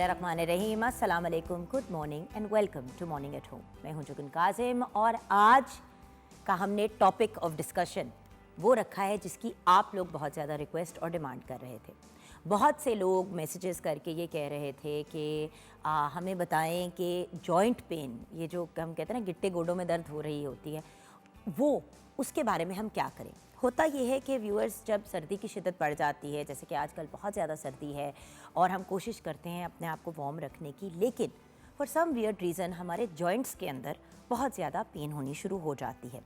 बिस्मिल्लाहिर्रहमानिर्रहीम, अस्सलाम वालेकुम, good morning and welcome to morning at home. मैं हूं जुगन काजिम और आज का हमने टॉपिक ऑफ डिस्कशन वो रखा है जिसकी आप लोग बहुत ज़्यादा रिक्वेस्ट और डिमांड कर रहे थे। बहुत से लोग मैसेजेस करके ये कह रहे थे कि हमें बताएं कि जॉइंट पेन, ये जो हम कहते हैं ना गिट्टे गोडों में दर्द हो रही होती है, वो उसके बारे में हम क्या करें। होता ये है कि व्यूअर्स, जब सर्दी की शिद्दत बढ़ जाती है, जैसे कि आजकल बहुत ज़्यादा सर्दी है और हम कोशिश करते हैं अपने आप को वार्म रखने की, लेकिन फॉर सम वियर्ड रीज़न हमारे जॉइंट्स के अंदर बहुत ज़्यादा पेन होनी शुरू हो जाती है।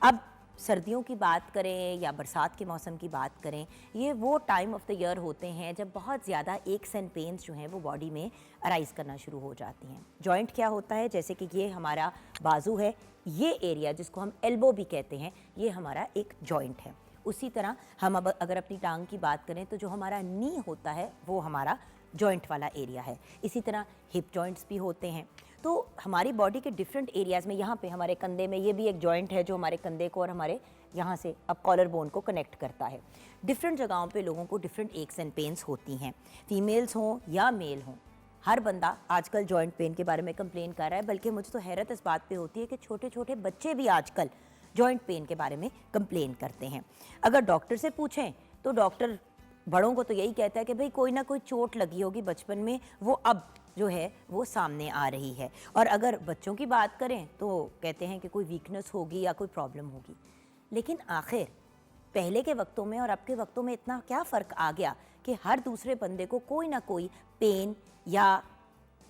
अब सर्दियों की बात करें या बरसात के मौसम की बात करें, ये वो टाइम ऑफ द ईयर होते हैं जब बहुत ज़्यादा एक्स एंड पेन्स जो हैं वो बॉडी में अराइज करना शुरू हो जाती हैं। जॉइंट क्या होता है, जैसे कि ये हमारा बाजू है, ये एरिया जिसको हम एल्बो भी कहते हैं, ये हमारा एक जॉइंट है। उसी तरह हम अब अगर अपनी टांग की बात करें तो जो हमारा नी होता है वो हमारा जॉइंट वाला एरिया है। इसी तरह हिप जॉइंट्स भी होते हैं। तो हमारी बॉडी के डिफरेंट एरियाज़ में, यहाँ पे हमारे कंधे में ये भी एक जॉइंट है जो हमारे कंधे को और हमारे यहाँ से अब कॉलर बोन को कनेक्ट करता है। डिफरेंट जगहों पे लोगों को डिफरेंट एक्स एंड पेन्स होती हैं, फीमेल्स हों या मेल हों। हर बंदा आजकल जॉइंट पेन के बारे में कंप्लेन कर रहा है, बल्कि मुझे तो हैरत इस बात पे होती है कि छोटे छोटे बच्चे भी आजकल जॉइंट पेन के बारे में कंप्लेन करते हैं। अगर डॉक्टर से पूछें तो डॉक्टर बड़ों को तो यही कहता है कि भाई कोई ना कोई चोट लगी होगी बचपन में, वो अब जो है वो सामने आ रही है। और अगर बच्चों की बात करें तो कहते हैं कि कोई वीकनेस होगी या कोई प्रॉब्लम होगी। लेकिन आखिर पहले के वक्तों में और अब के वक्तों में इतना क्या फ़र्क आ गया कि हर दूसरे बंदे को कोई ना कोई पेन या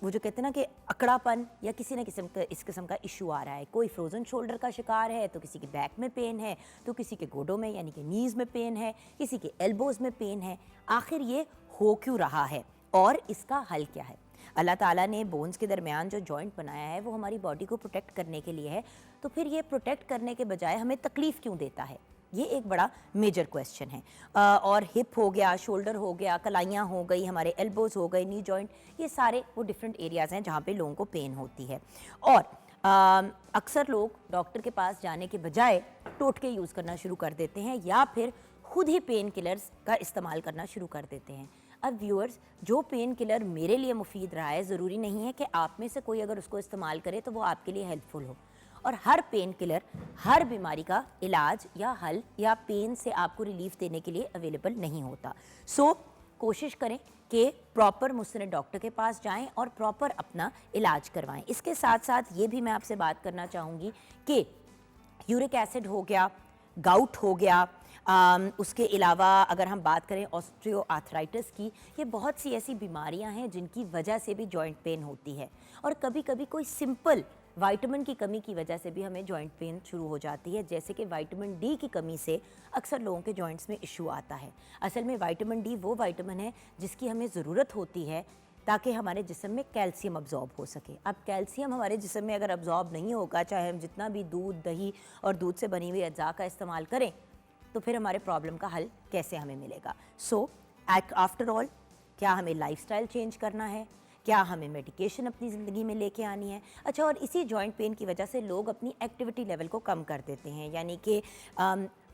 वो जो कहते हैं ना कि अकड़ापन या किसी न किस्म का इस किस्म का इशू आ रहा है। कोई फ्रोज़न शोल्डर का शिकार है, तो किसी के बैक में पेन है, तो किसी के गोडों में यानी कि नीज़ में पेन है, किसी के एल्बोज़ में पेन है। आखिर ये हो क्यों रहा है और इसका हल क्या है? अल्लाह ताला ने बोन्स के दरमियान जो जॉइंट बनाया है वो हमारी बॉडी को प्रोटेक्ट करने के लिए है, तो फिर ये प्रोटेक्ट करने के बजाय हमें तकलीफ़ क्यों देता है? ये एक बड़ा मेजर क्वेश्चन है। और हिप हो गया, शोल्डर हो गया, कलाइयाँ हो गई, हमारे एल्बोज़ हो गए, नी जॉइंट, ये सारे वो डिफरेंट एरियाज़ हैं जहाँ पे लोगों को पेन होती है। और अक्सर लोग डॉक्टर के पास जाने के बजाय टोटके यूज़ करना शुरू कर देते हैं या फिर खुद ही पेन किलर्स का इस्तेमाल करना शुरू कर देते हैं। अब व्यूअर्स, जो पेन किलर मेरे लिए मुफीद रहा है, ज़रूरी नहीं है कि आप में से कोई अगर उसको इस्तेमाल करे तो वो आपके लिए हेल्पफुल हो। और हर पेन किलर हर बीमारी का इलाज या हल या पेन से आपको रिलीफ देने के लिए अवेलेबल नहीं होता। सो कोशिश करें कि प्रॉपर मुस्तनद डॉक्टर के पास जाएं और प्रॉपर अपना इलाज करवाएं। इसके साथ साथ ये भी मैं आपसे बात करना चाहूँगी कि यूरिक एसिड हो गया, गाउट हो गया, उसके अलावा अगर हम बात करें ऑस्टियो आर्थराइटिस की, ये बहुत सी ऐसी बीमारियां हैं जिनकी वजह से भी जॉइंट पेन होती है। और कभी कभी कोई सिंपल विटामिन की कमी की वजह से भी हमें जॉइंट पेन शुरू हो जाती है, जैसे कि विटामिन डी की कमी से अक्सर लोगों के जॉइंट्स में इशू आता है। असल में विटामिन डी वो विटामिन है जिसकी हमें ज़रूरत होती है ताकि हमारे जिस्म में कैल्शियम अब्जॉर्ब हो सके। अब कैल्शियम हमारे जिस्म में अगर अब्जॉर्ब नहीं होगा, चाहे हम जितना भी दूध, दही और दूध से बनी हुई अज्जा का इस्तेमाल करें, तो फिर हमारे प्रॉब्लम का हल कैसे हमें मिलेगा? सो आफ्टर ऑल, क्या हमें लाइफस्टाइल चेंज करना है? क्या हमें मेडिकेशन अपनी ज़िंदगी में लेके आनी है? अच्छा, और इसी जॉइंट पेन की वजह से लोग अपनी एक्टिविटी लेवल को कम कर देते हैं, यानी कि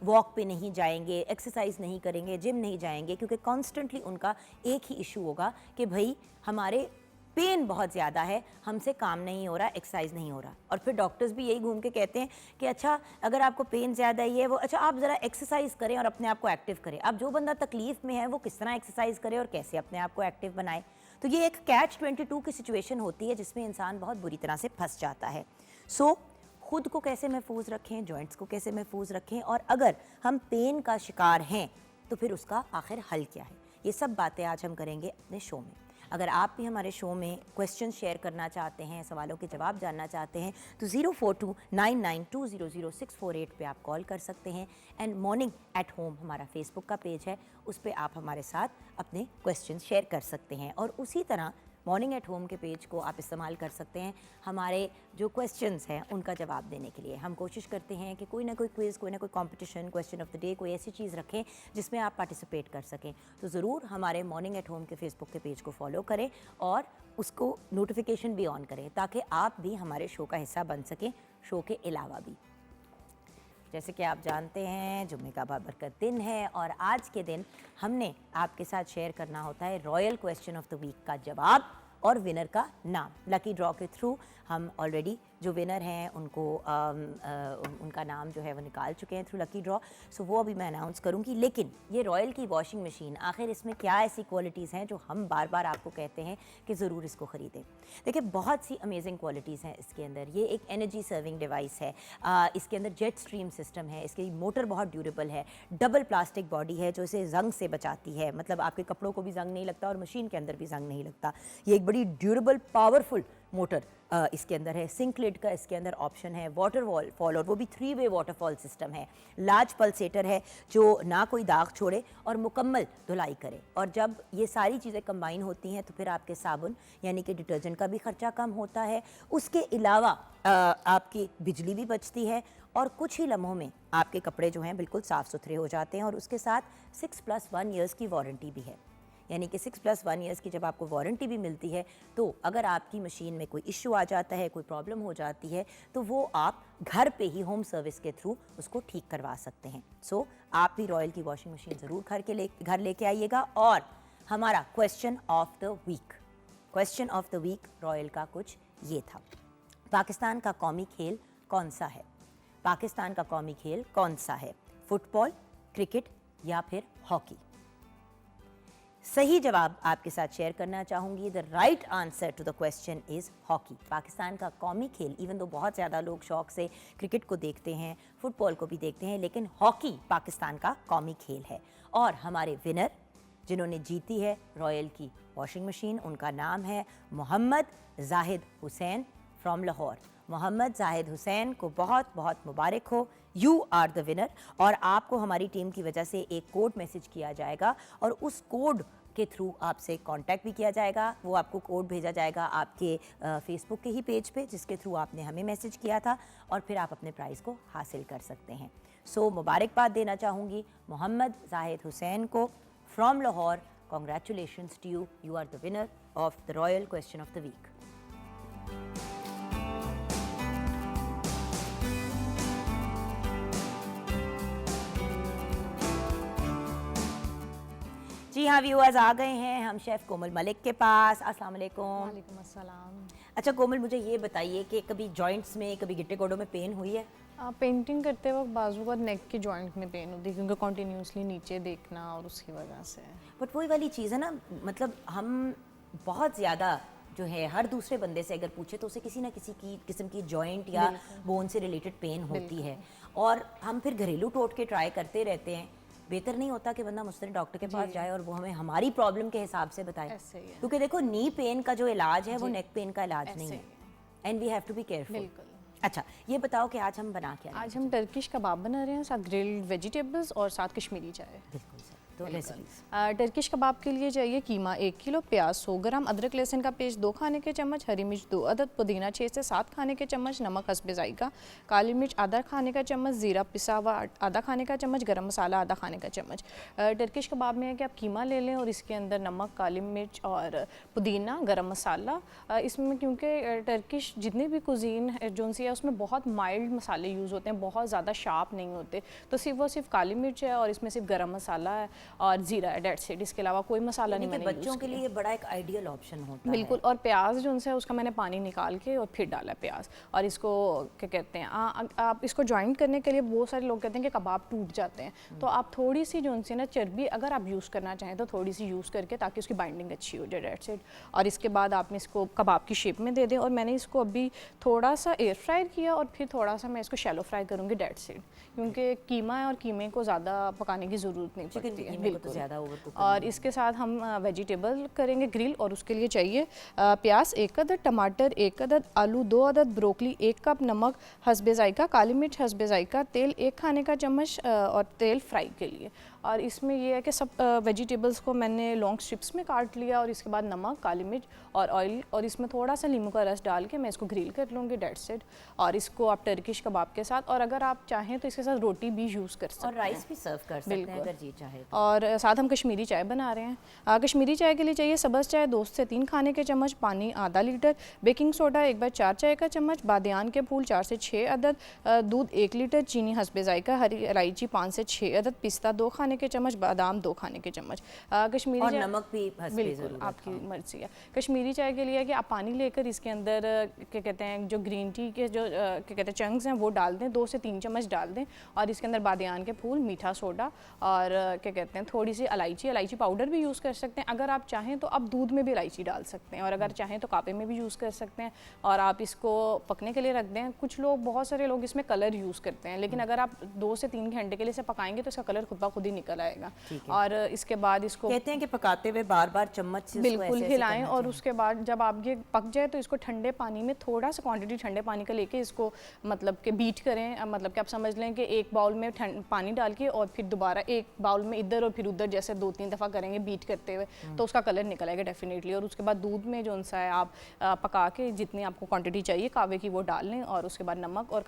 वॉक पे नहीं जाएंगे, एक्सरसाइज नहीं करेंगे, जिम नहीं जाएंगे, क्योंकि कॉन्स्टेंटली उनका एक ही इशू होगा कि भाई हमारे पेन बहुत ज़्यादा है, हमसे काम नहीं हो रहा, एक्सरसाइज नहीं हो रहा। और फिर डॉक्टर्स भी यही घूम के कहते हैं कि अच्छा, अगर आपको पेन ज़्यादा ही है वो, अच्छा आप ज़रा एक्सरसाइज करें और अपने आप को एक्टिव करें। अब जो बंदा तकलीफ़ में है वो किस तरह एक्सरसाइज करे और कैसे अपने आप को एक्टिव बनाए? तो ये एक कैच 22 की सिचुएशन होती है जिसमें इंसान बहुत बुरी तरह से फंस जाता है। सो खुद को कैसे महफूज रखें, जॉइंट्स को कैसे महफूज रखें, और अगर हम पेन का शिकार हैं तो फिर उसका आखिर हल क्या है, ये सब बातें आज हम करेंगे अपने शो में। अगर आप भी हमारे शो में क्वेश्चन शेयर करना चाहते हैं, सवालों के जवाब जानना चाहते हैं, तो 042992000648 पे आप कॉल कर सकते हैं। एंड मॉर्निंग एट होम हमारा फेसबुक का पेज है, उस पर आप हमारे साथ अपने क्वेश्चन शेयर कर सकते हैं। और उसी तरह मॉर्निंग एट होम के पेज को आप इस्तेमाल कर सकते हैं हमारे जो क्वेश्चंस हैं उनका जवाब देने के लिए। हम कोशिश करते हैं कि कोई ना कोई क्विज़, कोई ना कोई competition, question of the day, कोई ऐसी चीज़ रखें जिसमें आप पार्टिसिपेट कर सकें। तो ज़रूर हमारे मॉर्निंग एट होम के फेसबुक के पेज को फॉलो करें और उसको नोटिफिकेशन भी ऑन करें ताकि आप भी हमारे शो का हिस्सा बन सकें, शो के अलावा भी। जैसे कि आप जानते हैं जुम्मे का बाबरकत दिन है और आज के दिन हमने आपके साथ शेयर करना होता है royal question of the week का जवाब। और विनर का नाम। लकी ड्रॉ के थ्रू हम ऑलरेडी जो विनर हैं उनको उनका नाम जो है वो निकाल चुके हैं थ्रू लकी ड्रॉ, सो वो अभी मैं अनाउंस करूंगी। लेकिन ये रॉयल की वॉशिंग मशीन, आखिर इसमें क्या ऐसी क्वालिटीज़ हैं जो हम बार बार आपको कहते हैं कि ज़रूर इसको ख़रीदें। देखिए बहुत सी अमेजिंग क्वालिटीज़ हैं इसके अंदर। ये एक एनर्जी सर्विंग डिवाइस है, इसके अंदर जेट स्ट्रीम सिस्टम है, इसकी मोटर बहुत ड्यूरेबल है, डबल प्लास्टिक बॉडी है जो इसे जंग से बचाती है, मतलब आपके कपड़ों को भी जंग नहीं लगता और मशीन के अंदर भी जंग नहीं लगता। ये एक बड़ी ड्यूरेबल पावरफुल मोटर इसके अंदर है। सिंक लिड का इसके अंदर ऑप्शन है, वाटर फॉल और वो भी 3-वे वाटरफॉल सिस्टम है, लार्ज पल्सेटर है जो ना कोई दाग छोड़े और मुकम्मल धुलाई करे। और जब ये सारी चीज़ें कंबाइन होती हैं तो फिर आपके साबुन यानी कि डिटर्जेंट का भी खर्चा कम होता है। उसके अलावा आपकी बिजली भी बचती है और कुछ ही लम्हों में आपके कपड़े जो हैं बिल्कुल साफ़ सुथरे हो जाते हैं। और उसके साथ 6+1 ईयर्स की वारंटी भी है, यानी कि 6+1 ईयर्स की जब आपको वारंटी भी मिलती है तो अगर आपकी मशीन में कोई इश्यू आ जाता है, कोई प्रॉब्लम हो जाती है तो वो आप घर पे ही होम सर्विस के थ्रू उसको ठीक करवा सकते हैं। सो आप भी रॉयल की वॉशिंग मशीन ज़रूर घर लेके आइएगा। और हमारा question of the week royal का कुछ ये था, पाकिस्तान का कौमी खेल कौन सा है? पाकिस्तान का कौमी खेल कौन सा है? फुटबॉल, क्रिकेट या फिर हॉकी? सही जवाब आपके साथ शेयर करना चाहूँगी। The right answer to the question is hockey. Pakistan का कौमी खेल, इवन दो बहुत ज़्यादा लोग शौक से क्रिकेट को देखते हैं, फुटबॉल को भी देखते हैं, लेकिन हॉकी पाकिस्तान का कौमी खेल है। और हमारे विनर जिन्होंने जीती है रॉयल की वॉशिंग मशीन, उनका नाम है मोहम्मद जाहिद हुसैन फ्रॉम लाहौर। मोहम्मद जाहिद हुसैन को बहुत बहुत मुबारक हो, यू आर द विनर। और आपको हमारी टीम की वजह से एक कोड मैसेज किया जाएगा और उस कोड के थ्रू आपसे कांटेक्ट भी किया जाएगा। वो आपको कोड भेजा जाएगा आपके फेसबुक के ही पेज पे जिसके थ्रू आपने हमें मैसेज किया था, और फिर आप अपने प्राइज़ को हासिल कर सकते हैं। सो मुबारकबाद देना चाहूँगी मोहम्मद जाहिद हुसैन को from Lahore. Congratulations to you, you are the winner of the royal question of the week. जी हाँ व्यूअर्स, आ गए हैं हम शेफ़ कोमल मलिक के पास। अस्सलाम वालेकुम। वालेकुम अस्सलाम। अच्छा कोमल, मुझे ये बताइए कि कभी जॉइंट्स में, कभी गिट्टे गोडों में पेन हुई है? पेंटिंग करते वक्त बाजू का नेक के जॉइंट में पेन होती है क्योंकि कॉन्टीन्यूसली नीचे देखना और उसकी वजह से। बट वही वाली चीज़ है ना, मतलब हम बहुत ज़्यादा जो है हर दूसरे बंदे से अगर पूछे तो उसे किसी ना किसी की किस्म की जॉइंट या बोन से रिलेटेड पेन होती है, और हम फिर घरेलू टोटके ट्राई करते रहते हैं। बेहतर नहीं होता कि बंदा मुस्तकिल डॉक्टर के पास जाए और वो हमें हमारी प्रॉब्लम के हिसाब से बताए? क्योंकि देखो नी पेन का जो इलाज है वो नेक पेन का इलाज नहीं है, and we have to be careful. अच्छा ये बताओ कि आज हम बना क्या? आज हम टर्किश कबाब बना रहे हैं, साथ ग्रिल्ड वेजिटेबल्स और साथ कश्मीरी चाय। बिल्कुल सर, तो रेसिपीज। टर्किश कबाब के लिए चाहिए कीमा 1 किलो, प्याज 100 ग्राम, अदरक लहसुन का पेस्ट 2 खाने के चम्मच, हरी मिर्च 2 अदद, पुदीना 6 से 7 खाने के चम्मच, नमक हस्बे जायका, काली मिर्च आधा खाने का चम्मच, ज़ीरा पिसा हुआ आधा खाने का चम्मच, गरम मसाला आधा खाने का चम्मच। टर्किश कबाब में है कि आप कीमा ले लें और इसके अंदर नमक, काली मिर्च और पुदीना, गरम मसाला। इसमें क्योंकि टर्किश जितनी भी कुजीन जो सी है उसमें बहुत माइल्ड मसाले यूज़ होते हैं, बहुत ज़्यादा शार्प नहीं होते, तो सिर्फ काली मिर्च है और इसमें सिर्फ गरम मसाला है और ज़ीरा है, डेट्स इट। इसके अलावा कोई मसाला नहीं। मैंने बच्चों के लिए बड़ा एक आइडियल ऑप्शन होता है। बिल्कुल। और प्याज जो उनसे उसका मैंने पानी निकाल के और फिर डाला प्याज, और इसको क्या कहते हैं आप इसको जॉइंट करने के लिए बहुत सारे लोग कहते हैं कि कबाब टूट जाते हैं, तो आप थोड़ी सी जो उनसे ना चर्बी अगर आप यूज़ करना चाहें तो थोड़ी सी यूज़ करके ताकि उसकी बाइंडिंग अच्छी हो जाए, डेट्स इट। और इसके बाद आपने इसको कबाब की शेप में दे दें, और मैंने इसको अभी थोड़ा सा एयर फ्राई किया और फिर थोड़ा सा मैं इसको शैलो फ्राई करूँगी, डेट्स इट, क्योंकि कीमा है और कीमे को ज़्यादा पकाने की ज़रूरत नहीं पड़ती है। बिल्कुल ज़्यादा। और इसके साथ हम वेजिटेबल करेंगे ग्रिल, और उसके लिए चाहिए प्याज 1 अदद, टमाटर 1 अदद, आलू 2 अदद, ब्रोकली 1 कप, नमक हस्बे जायका, काली मिर्च हस्बे जायका, तेल 1 खाने का चम्मच और तेल फ्राई के लिए। और इसमें यह है कि सब वेजिटेबल्स को मैंने लॉन्ग स्ट्रिप्स में काट लिया, और इसके बाद नमक, काली मिर्च और ऑयल, और इसमें थोड़ा सा नींबू का रस डाल के मैं इसको ग्रिल कर लूँगी, डेट्स इट। और इसको आप टर्किश कबाब के साथ, और अगर आप चाहें तो इसके साथ रोटी भी यूज़ कर सकते हैं, और राइस भी सर्व कर सकते हैं अगर जी चाहे तो। और साथ हम कश्मीरी चाय बना रहे हैं। कश्मीरी चाय के लिए चाहिए सब्ज़ चाय 2 से 3 खाने के चम्मच, पानी आधा लीटर, बेकिंग सोडा 1 बार 4 चाय का चम्मच, बादियान के फूल 4 से 6 अदद, दूध 1 लीटर, चीनी हस्बे जायका, हरी इलायची 5 से 6 अदद, पिस्ता 2 खाने खाने के चम्मच, बादाम 2 खाने के चम्मच। कश्मीरी और चाय, नमक भी हस्बे बिल्कुल ज़रूरत, आपकी हाँ। मर्जी है। कश्मीरी चाय के लिए है कि आप पानी लेकर इसके अंदर क्या कहते हैं जो ग्रीन टी के जो क्या कहते हैं चंक्स हैं वो डाल दें, 2 से 3 चम्मच डाल दें, और इसके अंदर बादियान के फूल, मीठा सोडा और क्या कहते हैं थोड़ी सी इलायची पाउडर भी यूज़ कर सकते हैं। अगर आप चाहें तो आप दूध में भी इलायची डाल सकते हैं, और अगर चाहें तो कापे में भी यूज़ कर सकते हैं, और आप इसको पकने के लिए रख दें। कुछ लोग, बहुत सारे लोग इसमें कलर यूज़ करते हैं, लेकिन अगर आप 2 से 3 घंटे के लिए इसे पकाएंगे तो इसका कलर खुद ब खुद ही निकल आएगा। और इसके बाद इसको कहते हैं कि पकाते हुए बार बार चम्मच से उसको बिल्कुल ऐसे-ऐसे हिलाएं, करना और चाहिए। उसके बाद जब आप ये पक जाए तो इसको ठंडे पानी में, थोड़ा सा क्वांटिटी ठंडे पानी का लेके इसको मतलब कि बीट करें। मतलब कि आप समझ लें कि एक बाउल में पानी डाल के और फिर दोबारा एक बाउल में इधर और फिर उधर जैसे 2-3 दफ़ा करेंगे बीट करते हुए, तो उसका कलर निकल आएगा डेफिनेटली। और उसके बाद दूध में जो सा है आप पका के जितनी आपको क्वांटिटी चाहिए कावे की वो डाल लें, और उसके बाद नमक और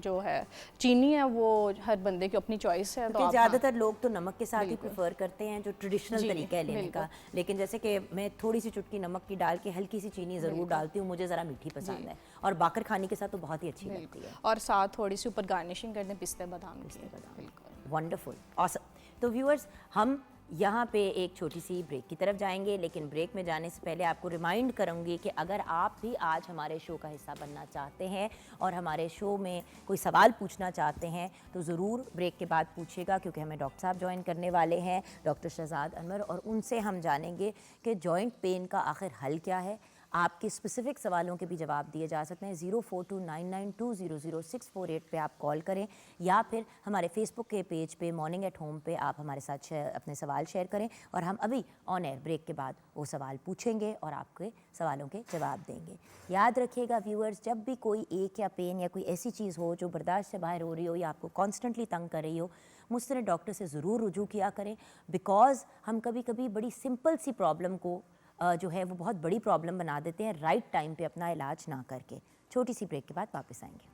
जो है चीनी है वो हर बंदे की अपनी चॉइस है। तो क्योंकि आप ज़्यादातर लोग तो नमक के साथ ही प्रेफर करते हैं, जो ट्रेडिशनल जी, तरीका है लेने का। लेकिन जैसे कि मैं थोड़ी सी चुटकी नमक की डाल के हल्की सी चीनी ज़रूर डालती हूँ, मुझे ज़रा मीठी पसंद है, और बाकर खाने के साथ तो बहुत ही अच्छी लगती है। और साथ थोड़ी सी ऊपर गार्निशिंग कर दें पिस्ते बादाम की। बिल्कुल वंडरफुल, ऑसम। तो व्यूअर्स, हम यहाँ पे एक छोटी सी ब्रेक की तरफ जाएंगे, लेकिन ब्रेक में जाने से पहले आपको रिमाइंड करूँगी कि अगर आप भी आज हमारे शो का हिस्सा बनना चाहते हैं और हमारे शो में कोई सवाल पूछना चाहते हैं तो ज़रूर ब्रेक के बाद पूछिएगा, क्योंकि हमें डॉक्टर साहब ज्वाइन करने वाले हैं, डॉक्टर शहजाद अनवर, और उनसे हम जानेंगे कि जॉइंट पेन का आखिर हल क्या है। आपके स्पेसिफिक सवालों के भी जवाब दिए जा सकते हैं। 042992000648 पे आप कॉल करें, या फिर हमारे फेसबुक के पेज पे मॉर्निंग एट होम पे आप हमारे साथ अपने सवाल शेयर करें, और हम अभी ऑन एयर ब्रेक के बाद वो सवाल पूछेंगे और आपके सवालों के जवाब देंगे। याद रखिएगा व्यूअर्स, जब भी कोई एक या पेन या कोई ऐसी चीज़ हो जो बर्दाश्त से बाहर हो रही हो या आपको कॉन्स्टेंटली तंग कर रही हो, मुझसे डॉक्टर से ज़रूर रुजू किया करें, बिकॉज़ हम कभी कभी बड़ी सिंपल सी प्रॉब्लम को जो है वो बहुत बड़ी प्रॉब्लम बना देते हैं राइट टाइम पे अपना इलाज ना करके। छोटी सी ब्रेक के बाद वापस आएंगे।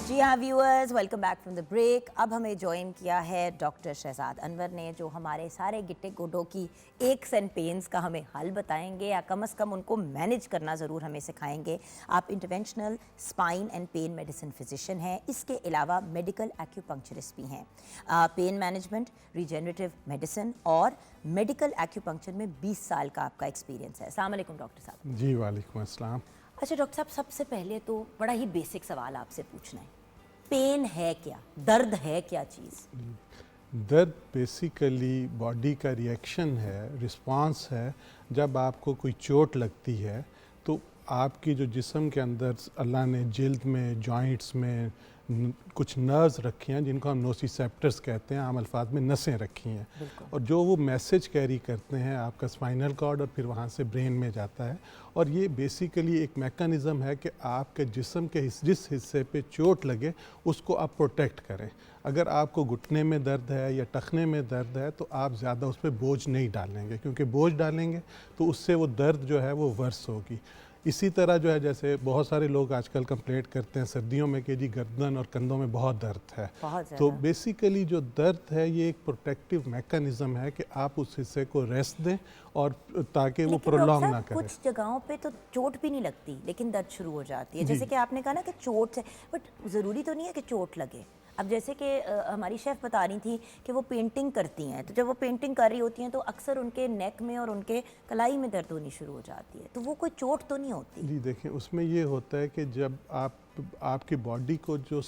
जी हाँ viewers, welcome back from the break. अब हमें ज्वाइन किया है डॉक्टर शहजाद अनवर ने, जो हमारे सारे गिट्टे गोडों की एक्स एंड पेन्स का हमें हल बताएंगे, या कम से कम उनको मैनेज करना ज़रूर हमें सिखाएंगे। आप interventional spine and pen medicine physician हैं, इसके अलावा मेडिकल एक्यूपंक्चरिस्ट भी हैं। पेन मैनेजमेंट, रीजनरेटिव मेडिसिन और मेडिकल एक्यूपंक्चर में 20 साल का आपका एक्सपीरियंस है। अस्सलाम वालेकुम डॉक्टर साहब। जी वालेकुम अस्सलाम। अच्छा डॉक्टर साहब, सबसे पहले तो बड़ा ही बेसिक सवाल आपसे पूछना है, पेन है क्या, दर्द है क्या चीज़? दर्द बेसिकली बॉडी का रिएक्शन है, रिस्पांस है। जब आपको कोई चोट लगती है तो आपकी जो जिस्म के अंदर अल्लाह ने जिल्द में, जॉइंट्स में कुछ नर्व्स रखी हैं जिनको हम नोसिसेप्टर्स कहते हैं, आम अल्फाज में नसें रखी हैं, और जो वो मैसेज कैरी करते हैं आपका स्पाइनल कॉर्ड और फिर वहाँ से ब्रेन में जाता है। और ये बेसिकली एक मैकेनिज़्म है कि आपके जिस्म के जिस हिस्से पे चोट लगे उसको आप प्रोटेक्ट करें। अगर आपको घुटने में दर्द है या टखने में दर्द है तो आप ज़्यादा उस पर बोझ नहीं डालेंगे, क्योंकि बोझ डालेंगे तो उससे वो दर्द जो है वो वर्स होगी। इसी तरह जो है, जैसे बहुत सारे लोग आजकल कंप्लेंट करते हैं सर्दियों में कि जी गर्दन और कंधों में बहुत दर्द है, तो बेसिकली जो दर्द है ये एक प्रोटेक्टिव मैकेनिज़्म है कि आप उस हिस्से को रेस्ट दें और ताकि वो प्रोलॉन्ग ना करे। कुछ जगहों पे तो चोट भी नहीं लगती लेकिन दर्द शुरू हो जाती है, जैसे कि आपने कहा ना कि चोट से, बट ज़रूरी तो नहीं है कि चोट लगे। अब जैसे कि हमारी शेफ़ बता रही थी कि वो पेंटिंग करती हैं, तो जब वो पेंटिंग कर रही होती हैं तो अक्सर उनके नेक में और उनके कलाई में दर्द होनी शुरू हो जाती है, तो वो कोई चोट तो नहीं होती? जी देखिए, उसमें ये होता है कि जब आपकी बॉडी को जो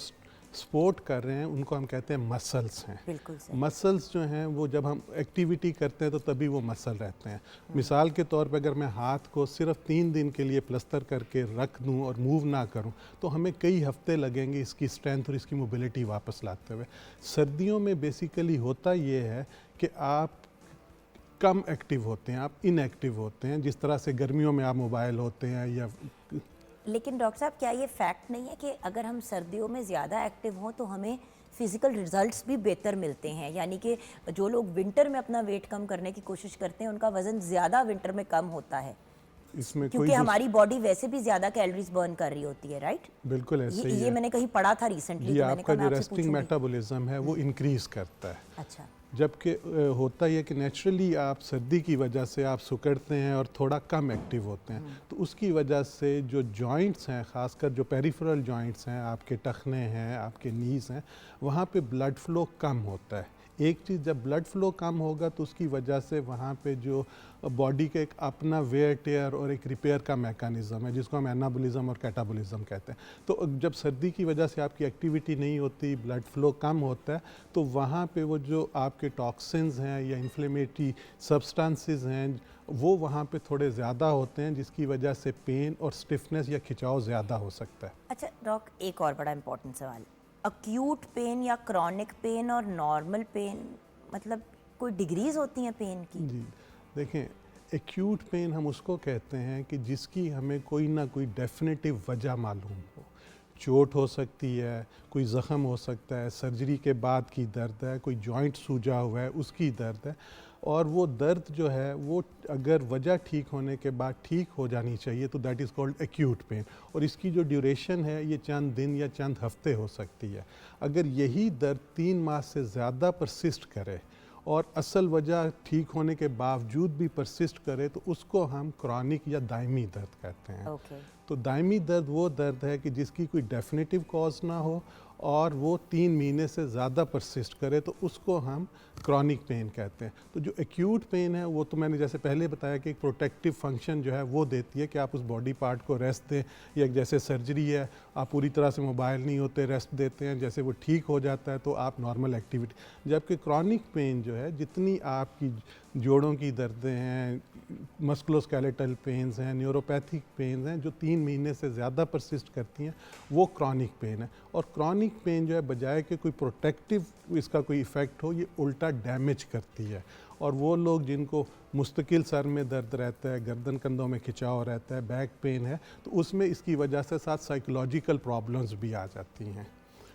सपोर्ट कर रहे हैं उनको हम कहते हैं मसल्स हैं। बिल्कुल सही। मसल्स जो हैं वो जब हम एक्टिविटी करते हैं तो तभी वो मसल रहते हैं। मिसाल के तौर पे अगर मैं हाथ को सिर्फ 3 दिन के लिए प्लस्तर करके रख दूं और मूव ना करूं तो हमें कई हफ्ते लगेंगे इसकी स्ट्रेंथ और इसकी मोबिलिटी वापस लाते हुए। सर्दियों में बेसिकली होता ये है कि आप कम एक्टिव होते हैं, आप इनएक्टिव होते हैं, जिस तरह से गर्मियों में आप मोबाइल होते हैं या। लेकिन डॉक्टर साहब, क्या ये फैक्ट नहीं है कि अगर हम सर्दियों में ज़्यादा एक्टिव हों तो हमें फ़िज़िकल रिजल्ट्स भी बेहतर मिलते हैं? यानी कि जो लोग विंटर में अपना वेट कम करने की कोशिश करते हैं उनका वज़न ज़्यादा विंटर में कम होता है, इसमें क्योंकि हमारी बॉडी वैसे भी ज्यादा कैलोरीज बर्न कर रही होती है, राइट? बिल्कुल ऐसे ही ये है। मैंने कहीं पढ़ा था रिसेंटली, ये तो मैंने आपका कहा जो मैं आपसे रेस्टिंग पूछूंगी। मेटाबॉलिज्म है वो इंक्रीज करता है। अच्छा। जबकि होता ही है कि नेचुरली आप सर्दी की वजह से आप सुकड़ते हैं और थोड़ा कम एक्टिव होते हैं, तो उसकी वजह से जो जॉइंट्स हैं, ख़ासकर जो पेरिफेरल जॉइंट्स हैं, आपके टखने हैं, आपके नीज़ हैं, वहाँ पे ब्लड फ्लो कम होता है। एक चीज़, जब ब्लड फ्लो कम होगा तो उसकी वजह से वहाँ पे जो बॉडी का एक अपना वेयर टेयर और एक रिपेयर का मैकेनिज़्म है, जिसको हम एनाबॉलिज्म और कैटाबॉलिज्म कहते हैं। तो जब सर्दी की वजह से आपकी एक्टिविटी नहीं होती, ब्लड फ्लो कम होता है, तो वहाँ पे वो जो आपके टॉक्सिन्स हैं या इन्फ्लेमेटरी सब्सटेंसेस हैं, वो वहाँ पे थोड़े ज़्यादा होते हैं, जिसकी वजह से पेन और स्टिफनेस या खिंचाव ज़्यादा हो सकता है। अच्छा डॉक, एक और बड़ा इंपॉर्टेंट सवाल, अक्यूट पेन या क्रॉनिक पेन और नॉर्मल पेन, मतलब कोई डिग्रीज होती हैं पेन की? जी देखें, एक्यूट पेन हम उसको कहते हैं कि जिसकी हमें कोई ना कोई डेफिनेटिव वजह मालूम हो। चोट हो सकती है, कोई ज़ख़म हो सकता है, सर्जरी के बाद की दर्द है, कोई जॉइंट सूजा हुआ है उसकी दर्द है, और वो दर्द जो है वो अगर वजह ठीक होने के बाद ठीक हो जानी चाहिए तो that is called acute pain. और इसकी जो ड्यूरेशन है ये चंद दिन या चंद हफ्ते हो सकती है। अगर यही दर्द 3 माह से ज़्यादा परसिस्ट करे और असल वजह ठीक होने के बावजूद भी परसिस्ट करे तो उसको हम क्रॉनिक या दायमी दर्द कहते हैं। ओके। तो दायमी दर्द वो दर्द है कि जिसकी कोई डेफिनेटिव कॉज ना हो और वो 3 महीने से ज़्यादा परसिस्ट करे, तो उसको हम क्रॉनिक पेन कहते हैं। तो जो एक्यूट पेन है वो तो मैंने जैसे पहले बताया कि एक प्रोटेक्टिव फंक्शन जो है वो देती है कि आप उस बॉडी पार्ट को रेस्ट दें, या जैसे सर्जरी है आप पूरी तरह से मोबाइल नहीं होते, रेस्ट देते हैं, जैसे वो ठीक हो जाता है तो आप नॉर्मल एक्टिविटी। जबकि क्रॉनिक पेन जो है, जितनी आपकी जोड़ों की दर्दें हैं, मस्कुलोस्केलेटल पेन्स हैं, न्यूरोपैथिक पेन्स हैं जो 3 महीने से ज़्यादा परसिस्ट करती हैं, वो क्रॉनिक पेन है। और क्रॉनिक पेन जो है बजाय कि कोई प्रोटेक्टिव इसका कोई इफ़ेक्ट हो, ये उल्टा डैमेज करती है। और वो लोग जिनको मुस्तकिल सर में दर्द रहता है, गर्दन कंधों में खिंचाव रहता है, बैक पेन है, तो उसमें इसकी वजह से साथ साइकोलॉजिकल प्रॉब्लम्स भी आ जाती हैं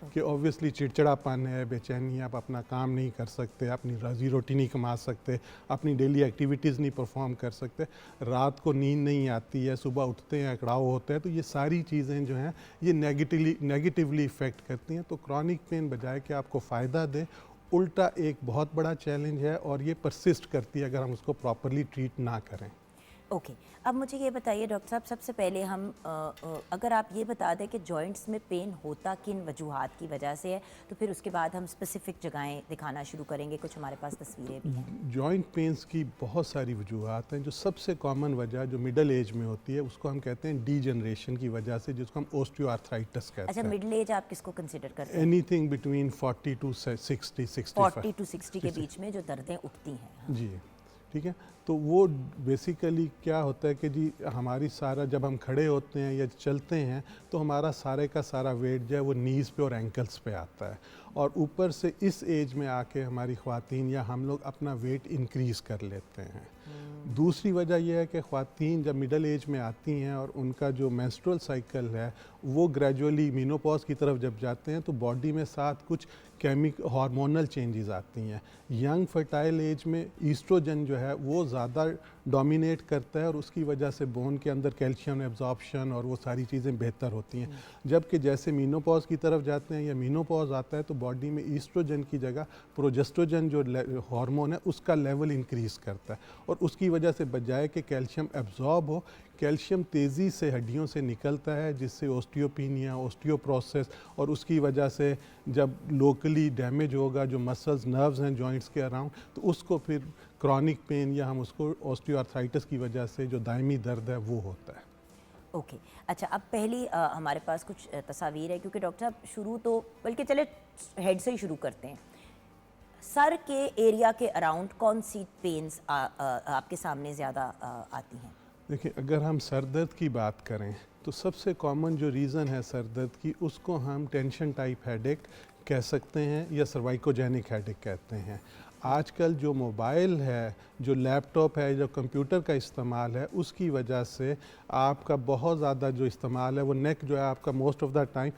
कि ऑब्वियसली चिड़चिड़ापन है, बेचैनी, आप अपना काम नहीं कर सकते, अपनी रोज़ी रोटी नहीं कमा सकते, अपनी डेली एक्टिविटीज़ नहीं परफॉर्म कर सकते, रात को नींद नहीं आती है, सुबह उठते हैं अकड़ाव होते हैं। तो ये सारी चीज़ें जो हैं ये नेगेटिवली इफ़ेक्ट करती हैं। तो क्रॉनिक पेन बजाय कि आपको फ़ायदा दे, उल्टा एक बहुत बड़ा चैलेंज है और ये परसिस्ट करती है अगर हम उसको प्रॉपरली ट्रीट ना करें। ओके। अब मुझे ये बताइए डॉक्टर साहब, सबसे पहले हम अगर आप ये बता दें कि जॉइंट्स में पेन होता किन वजूहात की वजह से है, तो फिर उसके बाद हम स्पेसिफिक जगहें दिखाना शुरू करेंगे। कुछ हमारे पास तस्वीरें भी हैं। जॉइंट पेंस की बहुत सारी वजूहात हैं। जो सबसे कॉमन वजह जो मिडल एज में होती है उसको हम कहते हैं डीजनरेशन की वजह से, जिसको हम ओस्टियोआर्थराइटिस कहते अच्छा, हैं। मिडिल एज आप किसको कंसिडर करते हैं? Anything between 40 to 60, 65। 40 to 60 के बीच में जो दर्दें उठती हैं। जी ठीक है। तो वो बेसिकली क्या होता है कि जी हमारी सारा, जब हम खड़े होते हैं या चलते हैं तो हमारा सारे का सारा वेट जो है वो नीज़ पे और एंकल्स पे आता है, और ऊपर से इस एज में आके हमारी ख़वातीन या हम लोग अपना वेट इंक्रीज़ कर लेते हैं। दूसरी वजह यह है कि ख़वातीन जब मिडल एज में आती हैं और उनका जो मेंस्ट्रुअल साइकिल है वो ग्रेजुअली मीनोपॉज की तरफ जब जाते हैं तो बॉडी में साथ कुछ हार्मोनल चेंजेस आती हैं। यंग फर्टाइल एज में ईस्ट्रोजन जो है वो ज़्यादा डोमिनेट करता है और उसकी वजह से बोन के अंदर कैल्शियम एब्जॉर्प्शन और वो सारी चीज़ें बेहतर होती हैं। जबकि जैसे मीनोपॉज की तरफ जाते हैं या मीनोपॉज आता है तो बॉडी में ईस्ट्रोजन की जगह प्रोजेस्ट्रोजन जो हार्मोन है उसका लेवल इंक्रीज़ करता है, और उसकी वजह से बजाय कि कैल्शियम एब्जॉर्ब हो, कैल्शियम तेज़ी से हड्डियों से निकलता है, जिससे ओस्टियोपीनिया, ओस्टियोप्रोसेस, और उसकी वजह से जब लोकली डैमेज होगा जो मसल्स, नर्व्स हैं जॉइंट्स के अराउंड, तो उसको फिर क्रॉनिक पेन या हम उसको ओस्टियोआर्थराइटिस की वजह से जो दायमी दर्द है वो होता है। ओके। अच्छा, अब पहली हमारे पास कुछ तस्वीर है, क्योंकि डॉक्टर साहब शुरू तो, बल्कि चले हेड से ही शुरू करते हैं। सर के एरिया के अराउंड कौन सी पेन्स आपके सामने ज़्यादा आती हैं? देखिए, अगर हम सर दर्द की बात करें तो सबसे कॉमन जो रीज़न है सर दर्द की, उसको हम टेंशन टाइप हेडेक कह सकते हैं या सर्वाइकोजेनिक हेडेक कहते हैं। आजकल जो मोबाइल है, जो लैपटॉप है, जो कंप्यूटर का इस्तेमाल है, उसकी वजह से आपका बहुत ज़्यादा जो इस्तेमाल है वो नेक जो है आपका most of the time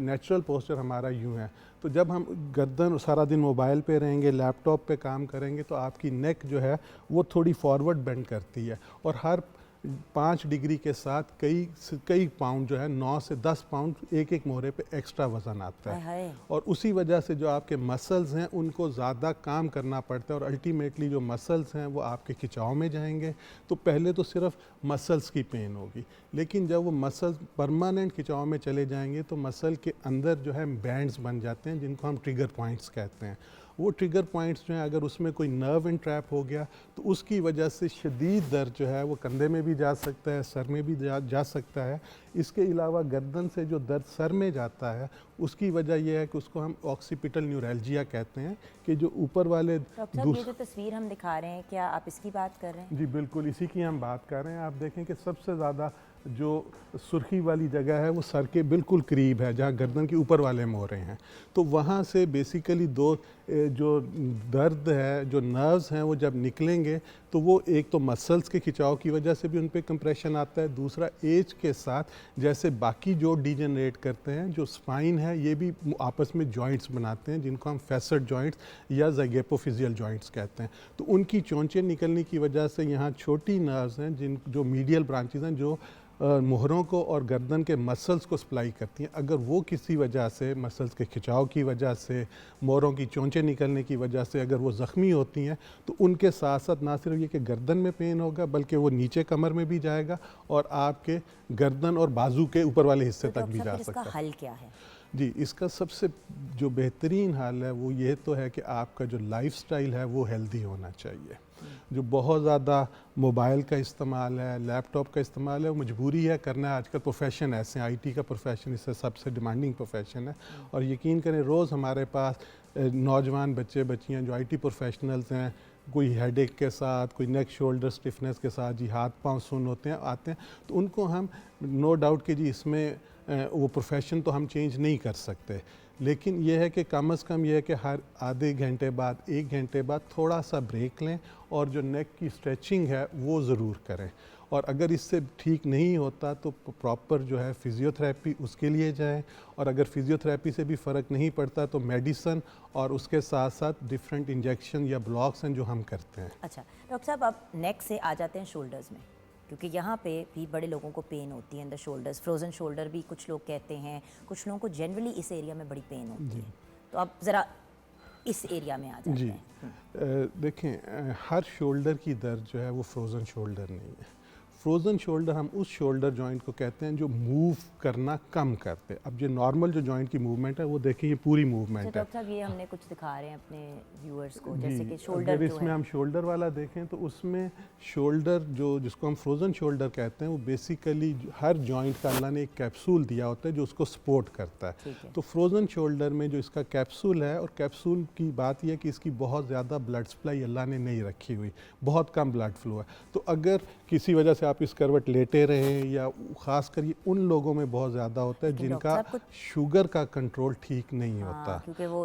natural posture हमारा यूँ है। तो जब हम गर्दन सारा दिन मोबाइल पे रहेंगे, लैपटॉप पे काम करेंगे, तो आपकी नेक जो है वो थोड़ी फॉरवर्ड बेंड करती है, और हर 5 डिग्री के साथ कई पाउंड जो है 9 से 10 पाउंड एक एक मोहरे पे एक्स्ट्रा वज़न आता है। हाय। और उसी वजह से जो आपके मसल्स हैं उनको ज़्यादा काम करना पड़ता है और अल्टीमेटली जो मसल्स हैं वो आपके खिंचाव में जाएंगे। तो पहले तो सिर्फ मसल्स की पेन होगी, लेकिन जब वो मसल्स परमानेंट खिंचाव में चले जाएंगे तो मसल के अंदर जो है बैंड्स बन जाते हैं जिनको हम ट्रिगर पॉइंट्स कहते हैं। वो ट्रिगर पॉइंट्स जो हैं अगर उसमें कोई नर्व इंट्रैप हो गया तो उसकी वजह से शदीद दर्द जो है वो कंधे में भी जा सकता है, सर में भी जा सकता है। इसके अलावा गर्दन से जो दर्द सर में जाता है उसकी वजह यह है कि उसको हम ऑक्सीपिटल न्यूरैल्जिया कहते हैं, कि जो ऊपर वाले डॉक्टर साहब ये जो तस्वीर हम दिखा रहे हैं, क्या आप इसकी बात कर रहे हैं? जी बिल्कुल, इसी की हम बात कर रहे हैं। आप देखें कि सबसे ज़्यादा जो सुर्खी वाली जगह है वो सर के बिल्कुल करीब है, जहाँ गर्दन के ऊपर वाले मोहरे हैं। तो वहाँ से बेसिकली दो जो दर्द है, जो नर्व्स हैं वो जब निकलेंगे तो वो एक तो मसल्स के खिंचाव की वजह से भी उन पर कंप्रेशन आता है, दूसरा एज के साथ जैसे बाकी जो डिजेनरेट करते हैं, जो स्पाइन है ये भी आपस में जॉइंट्स बनाते हैं जिनको हम फैसेट जॉइंट्स या ज़ैगेपोफिजियल जॉइंट्स कहते हैं। तो उनकी चोंचें निकलने की वजह से यहाँ छोटी नर्व्स हैं जो मीडियल ब्रांचेस हैं जो मोहरों को और गर्दन के मसल्स को सप्लाई करती हैं। अगर वो किसी वजह से मसल्स के खिंचाव की वजह से, मोहरों की चोंचें निकलने की वजह से अगर वो ज़ख्मी होती हैं तो उनके साथ साथ ना सिर्फ ये कि गर्दन में पेन होगा बल्कि वो नीचे कमर में भी जाएगा और आपके गर्दन और बाजू के ऊपर वाले हिस्से तक भी जा सकता है। इसका हल क्या है? जी, इसका सबसे जो बेहतरीन हाल है वो ये तो है कि आपका जो लाइफस्टाइल है वो हेल्दी होना चाहिए। जो बहुत ज़्यादा मोबाइल का इस्तेमाल है, लैपटॉप का इस्तेमाल है, वो मजबूरी है करना है। आजकल प्रोफेशन ऐसे हैं, आईटी का प्रोफेशन इससे सबसे डिमांडिंग प्रोफेशन है। और यकीन करें रोज़ हमारे पास नौजवान बच्चे बच्चियाँ जो आईटी प्रोफेशनल्स हैं, कोई हेडेक के साथ, कोई नेक शोल्डर स्टिफनेस के साथ, जी हाथ पांव सुन्न होते हैं, आते हैं। तो उनको हम नो डाउट कि जी इसमें वो प्रोफेशन तो हम चेंज नहीं कर सकते, लेकिन यह है कि कम से कम यह है कि हर आधे घंटे बाद, 1 घंटे बाद थोड़ा सा ब्रेक लें और जो नेक की स्ट्रेचिंग है वो ज़रूर करें। और अगर इससे ठीक नहीं होता तो प्रॉपर जो है फिज़ियोथेरेपी उसके लिए जाएं, और अगर फिज़ियोथेरेपी से भी फ़र्क नहीं पड़ता तो मेडिसन और उसके साथ साथ डिफरेंट इंजेक्शन या ब्लॉक्स हैं जो हम करते हैं। अच्छा डॉक्टर साहब, आप नेक से आ जाते हैं शोल्डर्स में, क्योंकि यहाँ पे भी बड़े लोगों को पेन होती है in the shoulders. Frozen shoulder भी कुछ लोग कहते हैं, कुछ लोगों को जनरली इस एरिया में बड़ी पेन होती है। तो आप ज़रा इस एरिया में आ जाते जी हैं। देखें, हर शोल्डर की दर्द जो है वो फ्रोज़न शोल्डर नहीं है। फ्रोज़न शोल्डर हम उस शोल्डर जॉइंट को कहते हैं जो मूव करना कम करते हैं। अब जो नॉर्मल जो जॉइंट की मूवमेंट है वो देखिए ये पूरी मूवमेंट है। डॉक्टर साहब ये हमने कुछ दिखा रहे हैं अपने व्यूअर्स को, जैसे कि अगर शोल्डर जो इसमें है, हम शोल्डर वाला देखें तो उसमें शोल्डर जिसको हम फ्रोज़न शोल्डर कहते हैं वो बेसिकली हर जॉइंट का अल्लाह ने एक कैप्सूल दिया होता है जो उसको सपोर्ट करता है। ठीक है। तो फ्रोज़न शोल्डर में जो इसका कैप्सूल है, और कैप्सूल की बात यह है कि इसकी बहुत ज़्यादा ब्लड सप्लाई अल्लाह ने नहीं रखी हुई, बहुत कम ब्लड फ्लो है। तो अगर किसी वजह से आप इस करवट लेटे रहें, या ख़ास कर ये उन लोगों में बहुत ज़्यादा होता है जिनका शुगर का कंट्रोल ठीक नहीं होता, क्योंकि वो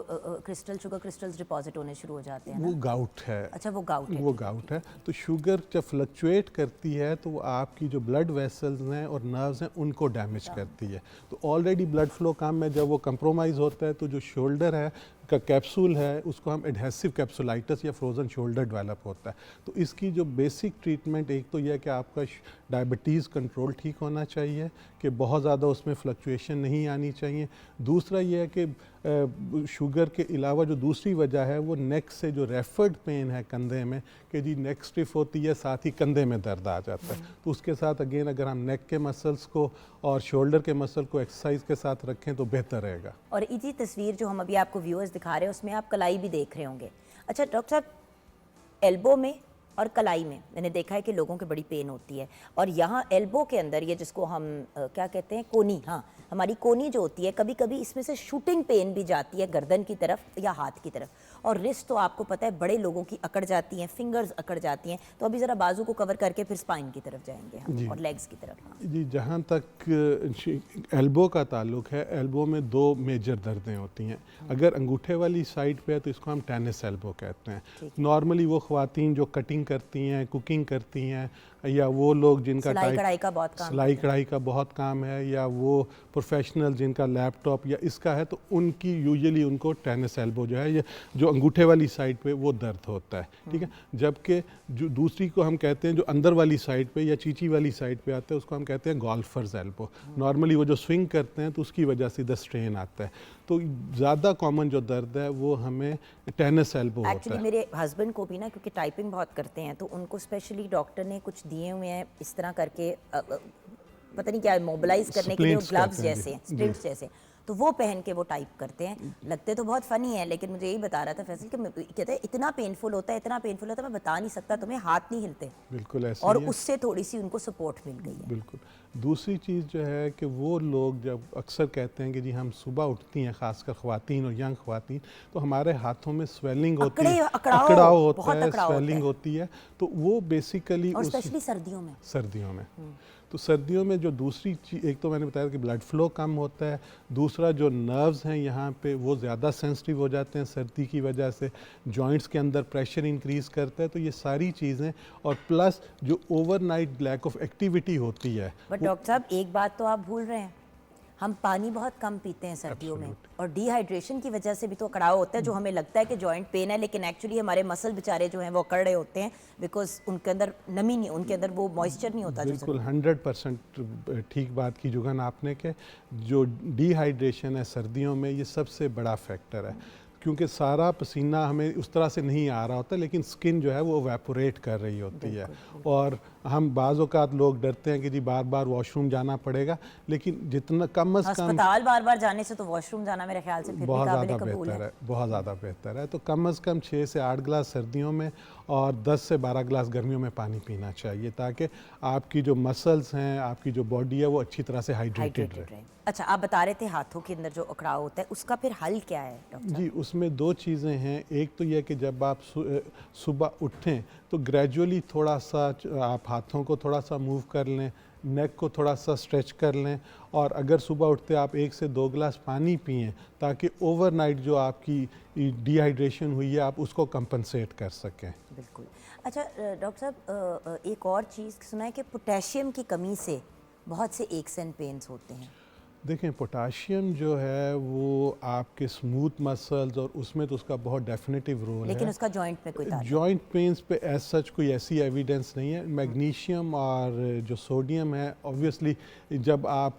शुगर क्रिस्टल्स डिपॉजिट होने शुरू हो जाते हैं वो ना? गाउट है। अच्छा वो गाउट है। वो गाउट है। तो शुगर जब फ्लक्चुएट करती है तो वो आपकी जो ब्लड वेसल्स हैं और नर्व्स हैं उनको डैमेज करती है। तो ऑलरेडी ब्लड फ्लो कम है, जब वो कंप्रोमाइज़ होता है तो जो शोल्डर है का कैप्सूल है उसको हम एडहेसिव कैप्सुलाइटिस या फ्रोज़न शोल्डर डेवलप होता है। तो इसकी जो बेसिक ट्रीटमेंट एक तो यह है कि आपका डायबिटीज़ कंट्रोल ठीक होना चाहिए, कि बहुत ज़्यादा उसमें फ्लक्चुएशन नहीं आनी चाहिए। दूसरा यह है कि शुगर के अलावा जो दूसरी वजह है वो नेक से जो रेफर्ड पेन है कंधे में, कि जी नेक स्टिफ होती है साथ ही कंधे में दर्द आ जाता है। तो उसके साथ अगेन अगर हम नेक के मसल्स को और शोल्डर के मसल को एक्सरसाइज के साथ रखें तो बेहतर रहेगा। और इसी तस्वीर जो हम अभी आपको व्यूअर्स दिखा रहे हैं उसमें आप कलाई भी देख रहे होंगे। अच्छा डॉक्टर साहब, एल्बो में और कलाई में मैंने देखा है कि लोगों की बड़ी पेन होती है, और यहाँ एल्बो के अंदर ये जिसको हम क्या कहते हैं, कोनी, हाँ हमारी कोनी जो होती है, कभी कभी इसमें से शूटिंग पेन भी जाती है गर्दन की तरफ या हाथ की तरफ। और रिस्ट तो आपको पता है बड़े लोगों की अकड़ जाती हैं, फिंगर्स अकड़ जाती हैं। तो अभी ज़रा बाजू को कवर करके फिर स्पाइन की तरफ जाएंगे हम, और लेग्स की तरफ। हाँ। जी, जहाँ तक एल्बो का ताल्लुक है, एल्बो में 2 मेजर दर्दें होती हैं। अगर अंगूठे वाली साइड पे है तो इसको हम टेनिस एल्बो कहते हैं। नॉर्मली वो ख़वातीन जो कटिंग करती हैं, कुकिंग करती हैं, या वो लोग जिनका सिलाई कढ़ाई का बहुत काम सिलाई कढ़ाई का बहुत काम है, या वो प्रोफेशनल जिनका लैपटॉप या इसका है, तो उनकी यूजुअली उनको टेनिस एल्बो जो है, ये जो अंगूठे वाली साइड पे वो दर्द होता है, ठीक है। जबकि जो दूसरी को हम कहते हैं जो अंदर वाली साइड पे या चीची वाली साइड पे आता है, उसको हम कहते हैं गोल्फर्स एल्बो। नॉर्मली वो जो स्विंग करते हैं तो उसकी वजह से इधर स्ट्रेन आता है। तो ज़्यादा कॉमन जो दर्द है वो हमें टेनिस एल्बो होता एक्चुअली है। मेरे हस्बैंड को भी ना, क्योंकि टाइपिंग बहुत करते हैं, तो उनको स्पेशली डॉक्टर ने कुछ दिए हुए हैं इस तरह करके, पता नहीं क्या मोबिलाइज करने के लिए, Splints ग्लव्स कहते हैं, जैसे, जी। स्प्लिंट्स जैसे, तो वो पहन के वो टाइप करते हैं। लगते तो बहुत फनी है, लेकिन मुझे यही बता रहा था फैसल कि कहते हैं इतना पेनफुल होता है, इतना पेनफुल होता है, मैं बता नहीं सकता तुम्हें, हाथ नहीं हिलते। बिल्कुल ऐसे और ही है। उससे थोड़ी सी उनको सपोर्ट मिल गई है। बिल्कुल। दूसरी चीज़ जो है कि वो लोग जब अक्सर कहते हैं कि जी हम सुबह उठती हैं, ख़ासकर ख़वातीन और यंग ख़वातीन, तो हमारे हाथों में स्वेलिंग होती है, अकड़ाव होता बहुत है, अकड़ाव होता स्वेलिंग है। होती है, तो वो बेसिकली और स्पेशली सर्दियों में। सर्दियों में तो सर्दियों में जो दूसरी चीज़, एक तो मैंने बताया कि ब्लड फ्लो कम होता है, दूसरा जो नर्व्स हैं यहाँ पे वो ज़्यादा सेंसिटिव हो जाते हैं सर्दी की वजह से, जॉइंट्स के अंदर प्रेशर इंक्रीज़ करता है। तो ये सारी चीज़ें, और प्लस जो ओवरनाइट लैक ऑफ एक्टिविटी होती है। बट डॉक्टर साहब एक बात तो आप भूल रहे हैं, हम पानी बहुत कम पीते हैं सर्दियों में, और डिहाइड्रेशन की वजह से भी तो अकड़ाव होता है। जो हमें लगता है कि जॉइंट पेन है, लेकिन एक्चुअली हमारे मसल बेचारे जो हैं वो अकड़ रहे होते हैं, बिकॉज उनके अंदर नमी नहीं, उनके अंदर वो मॉइस्चर नहीं होता। बिल्कुल 100% ठीक बात की जुगन आपने, के जो डिहाइड्रेशन है सर्दियों में ये सबसे बड़ा फैक्टर है, क्योंकि सारा पसीना हमें उस तरह से नहीं आ रहा होता, लेकिन स्किन जो है वो एवेपोरेट कर रही होती है। और हम बाज़ औक़ात लोग डरते हैं कि जी बार बार वॉशरूम जाना पड़ेगा, लेकिन जितना कम अज़ कम अस्पताल बार बार जाने से तो वॉशरूम जाना मेरे ख्याल से फिर भी बहुत ज़्यादा काबिल कबूल बेहतर है। है, बहुत ज़्यादा बेहतर है। तो कम अज़ कम 6 से 8 गिलास सर्दियों में और 10 से 12 गिलास गर्मियों में पानी पीना चाहिए, ताकि आपकी जो मसल्स हैं, आपकी जो बॉडी है वो अच्छी तरह से हाइड्रेटेड रहे। अच्छा, आप बता रहे थे हाथों के अंदर जो अकड़ाव होता है, उसका फिर हल क्या है डॉक्टर? जी, उसमें 2 चीज़ें हैं। एक तो यह कि जब आप सुबह उठें तो ग्रेजुअली थोड़ा सा आप हाथों को थोड़ा सा मूव कर लें, नेक को थोड़ा सा स्ट्रेच कर लें, और अगर सुबह उठते आप 1 से 2 गिलास पानी पिएं, ताकि ओवरनाइट जो आपकी डिहाइड्रेशन हुई है आप उसको कंपनसेट कर सकें। बिल्कुल। अच्छा डॉक्टर साहब, एक और चीज़ सुना है कि पोटेशियम की कमी से बहुत से एक्स एंड पेन्स होते हैं। देखें, पोटाशियम जो है वो आपके स्मूथ मसल्स और उसमें तो उसका बहुत डेफिनेटिव रोल है, लेकिन उसका जॉइंट में कोई ताल्लुक? जॉइंट पेन्स पे एज सच कोई ऐसी एविडेंस नहीं है। मैग्नीशियम और जो सोडियम है, ऑब्वियसली जब आप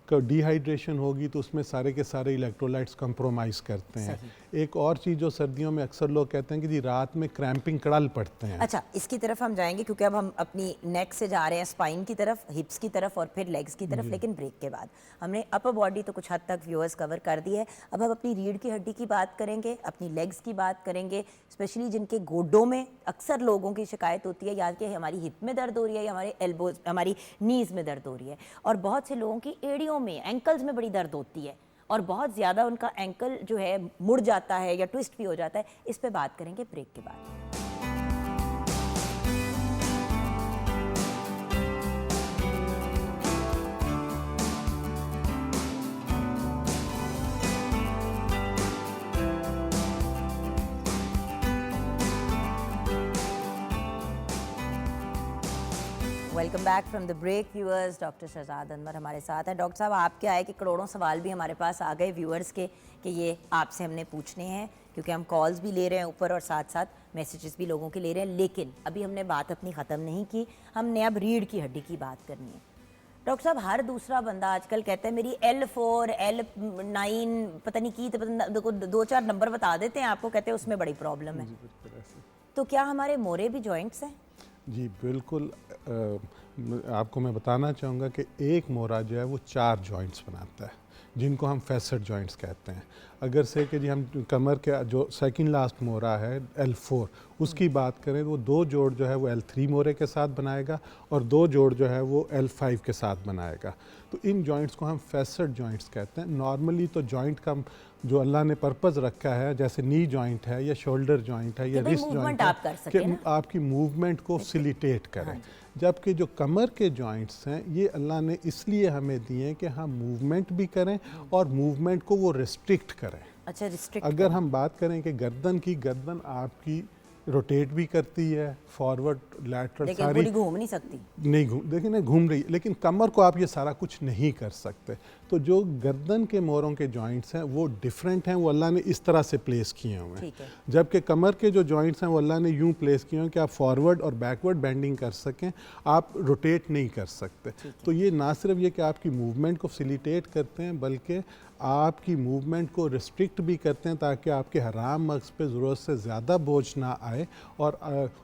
का डिहाइड्रेशन होगी तो उसमें सारे के सारे इलेक्ट्रोलाइट्स कंप्रोमाइज़ करते हैं। एक और चीज़ जो सर्दियों में अक्सर लोग कहते हैं कि जी रात में क्रैम्पिंग कड़ल पड़ते हैं। अच्छा, इसकी तरफ हम जाएंगे, क्योंकि अब हम अपनी नेक से जा रहे हैं स्पाइन की तरफ, हिप्स की तरफ और फिर लेग्स की तरफ, लेकिन ब्रेक के बाद हमने अपर बॉडी तो कुछ हद तक व्यूअर्स कवर कर दी है। अब हम अपनी रीढ़ की हड्डी की बात करेंगे, अपनी लेग्स की बात करेंगे, स्पेशली जिनके गोडों में अक्सर लोगों की शिकायत होती है, याद कि हमारी हिप में दर्द हो रही है या हमारे एल्बोज, हमारी नीज़ में दर्द हो रही है, और बहुत से लोगों की एड़ियों में, एंकल्स में बड़ी दर्द होती है, और बहुत ज़्यादा उनका एंकल जो है मुड़ जाता है या ट्विस्ट भी हो जाता है। इस पे बात करेंगे ब्रेक के बाद। Welcome back from the break viewers. Doctor Shahzad Anwar हमारे साथ है। डॉक्टर साहब, आपके आए कि करोड़ों सवाल भी हमारे पास आ गए व्यूअर्स के, कि ये आपसे हमने पूछने हैं, क्योंकि हम कॉल्स भी ले रहे हैं ऊपर और साथ साथ मैसेजेस भी लोगों के ले रहे हैं। लेकिन अभी हमने बात अपनी ख़त्म नहीं की, हमने अब रीढ़ की हड्डी की बात करनी है। डॉक्टर साहब, हर दूसरा बंदा आजकल कहता है मेरी L4 L9 पता नहीं की, देखो 2-4 नंबर बता देते हैं आपको, कहते हैं उसमें बड़ी प्रॉब्लम है। तो क्या हमारे मोरे भी जॉइंट्स हैं? जी बिल्कुल। आपको मैं बताना चाहूँगा कि एक मोरा जो है वो 4 जॉइंट्स बनाता है, जिनको हम फैसेट जॉइंट्स कहते हैं। अगर से कि जी हम कमर के जो सेकंड लास्ट मोरा है L4, उसकी बात करें तो वो 2 जोड़ जो है वो L3 मोरे के साथ बनाएगा और 2 जोड़ जो है वो L5 के साथ बनाएगा। तो इन जॉइंट्स को हम फैसेट जॉइंट्स कहते हैं। नॉर्मली तो जॉइंट का जो अल्लाह ने पर्पज़ रखा है, जैसे नी जॉइंट है या शोल्डर जॉइंट है या रिस्ट जॉइंट है, आप कर सकें कि आपकी मूवमेंट को फैसिलिटेट करें। जबकि जो कमर के जॉइंट्स हैं ये अल्लाह ने इसलिए हमें दिए हैं कि हम मूवमेंट भी करें और मूवमेंट को वो रिस्ट्रिक्ट करें। अच्छा, रिस्ट्रिक्ट। अगर हम बात करें कि गर्दन की, गर्दन आपकी रोटेट भी करती है, फॉरवर्ड लैटरल लेकिन सारी पूरी घूम नहीं सकती। नहीं घूम, देखिए ना घूम रही है, लेकिन कमर को आप ये सारा कुछ नहीं कर सकते। तो जो गर्दन के मोरों के जॉइंट्स हैं वो डिफरेंट हैं, वो अल्लाह ने इस तरह से प्लेस किए हुए हैं। ठीक है। जबकि कमर के जो जॉइंट्स हैं वो अल्लाह ने यूं प्लेस किए हैं कि आप फॉरवर्ड और बैकवर्ड बेंडिंग कर सकें, आप रोटेट नहीं कर सकते। तो ये ना सिर्फ ये कि आपकी मूवमेंट को फैसिलिटेट करते हैं, बल्कि आपकी मूवमेंट को रिस्ट्रिक्ट भी करते हैं ताकि आपके हराम मग़ज़ पे ज़रूरत से ज़्यादा बोझ ना आए और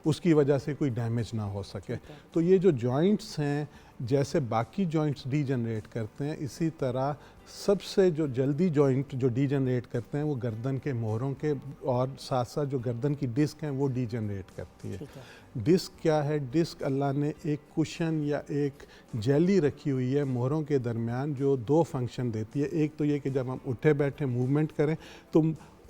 उसकी वजह से कोई डैमेज ना हो सके। तो ये जो जॉइंट्स हैं, जैसे बाकी जॉइंट्स डीजनरेट करते हैं, इसी तरह सबसे जो जल्दी जॉइंट जो डीजनरेट करते हैं वो गर्दन के मोहरों के, और साथ साथ जो गर्दन की डिस्क हैं वो डीजनरेट करती है। डिस्क क्या है? डिस्क अल्लाह ने एक कुशन या एक जेली रखी हुई है मोहरों के दरमियान जो दो फंक्शन देती है। एक तो ये कि जब हम उठे बैठे मूवमेंट करें तो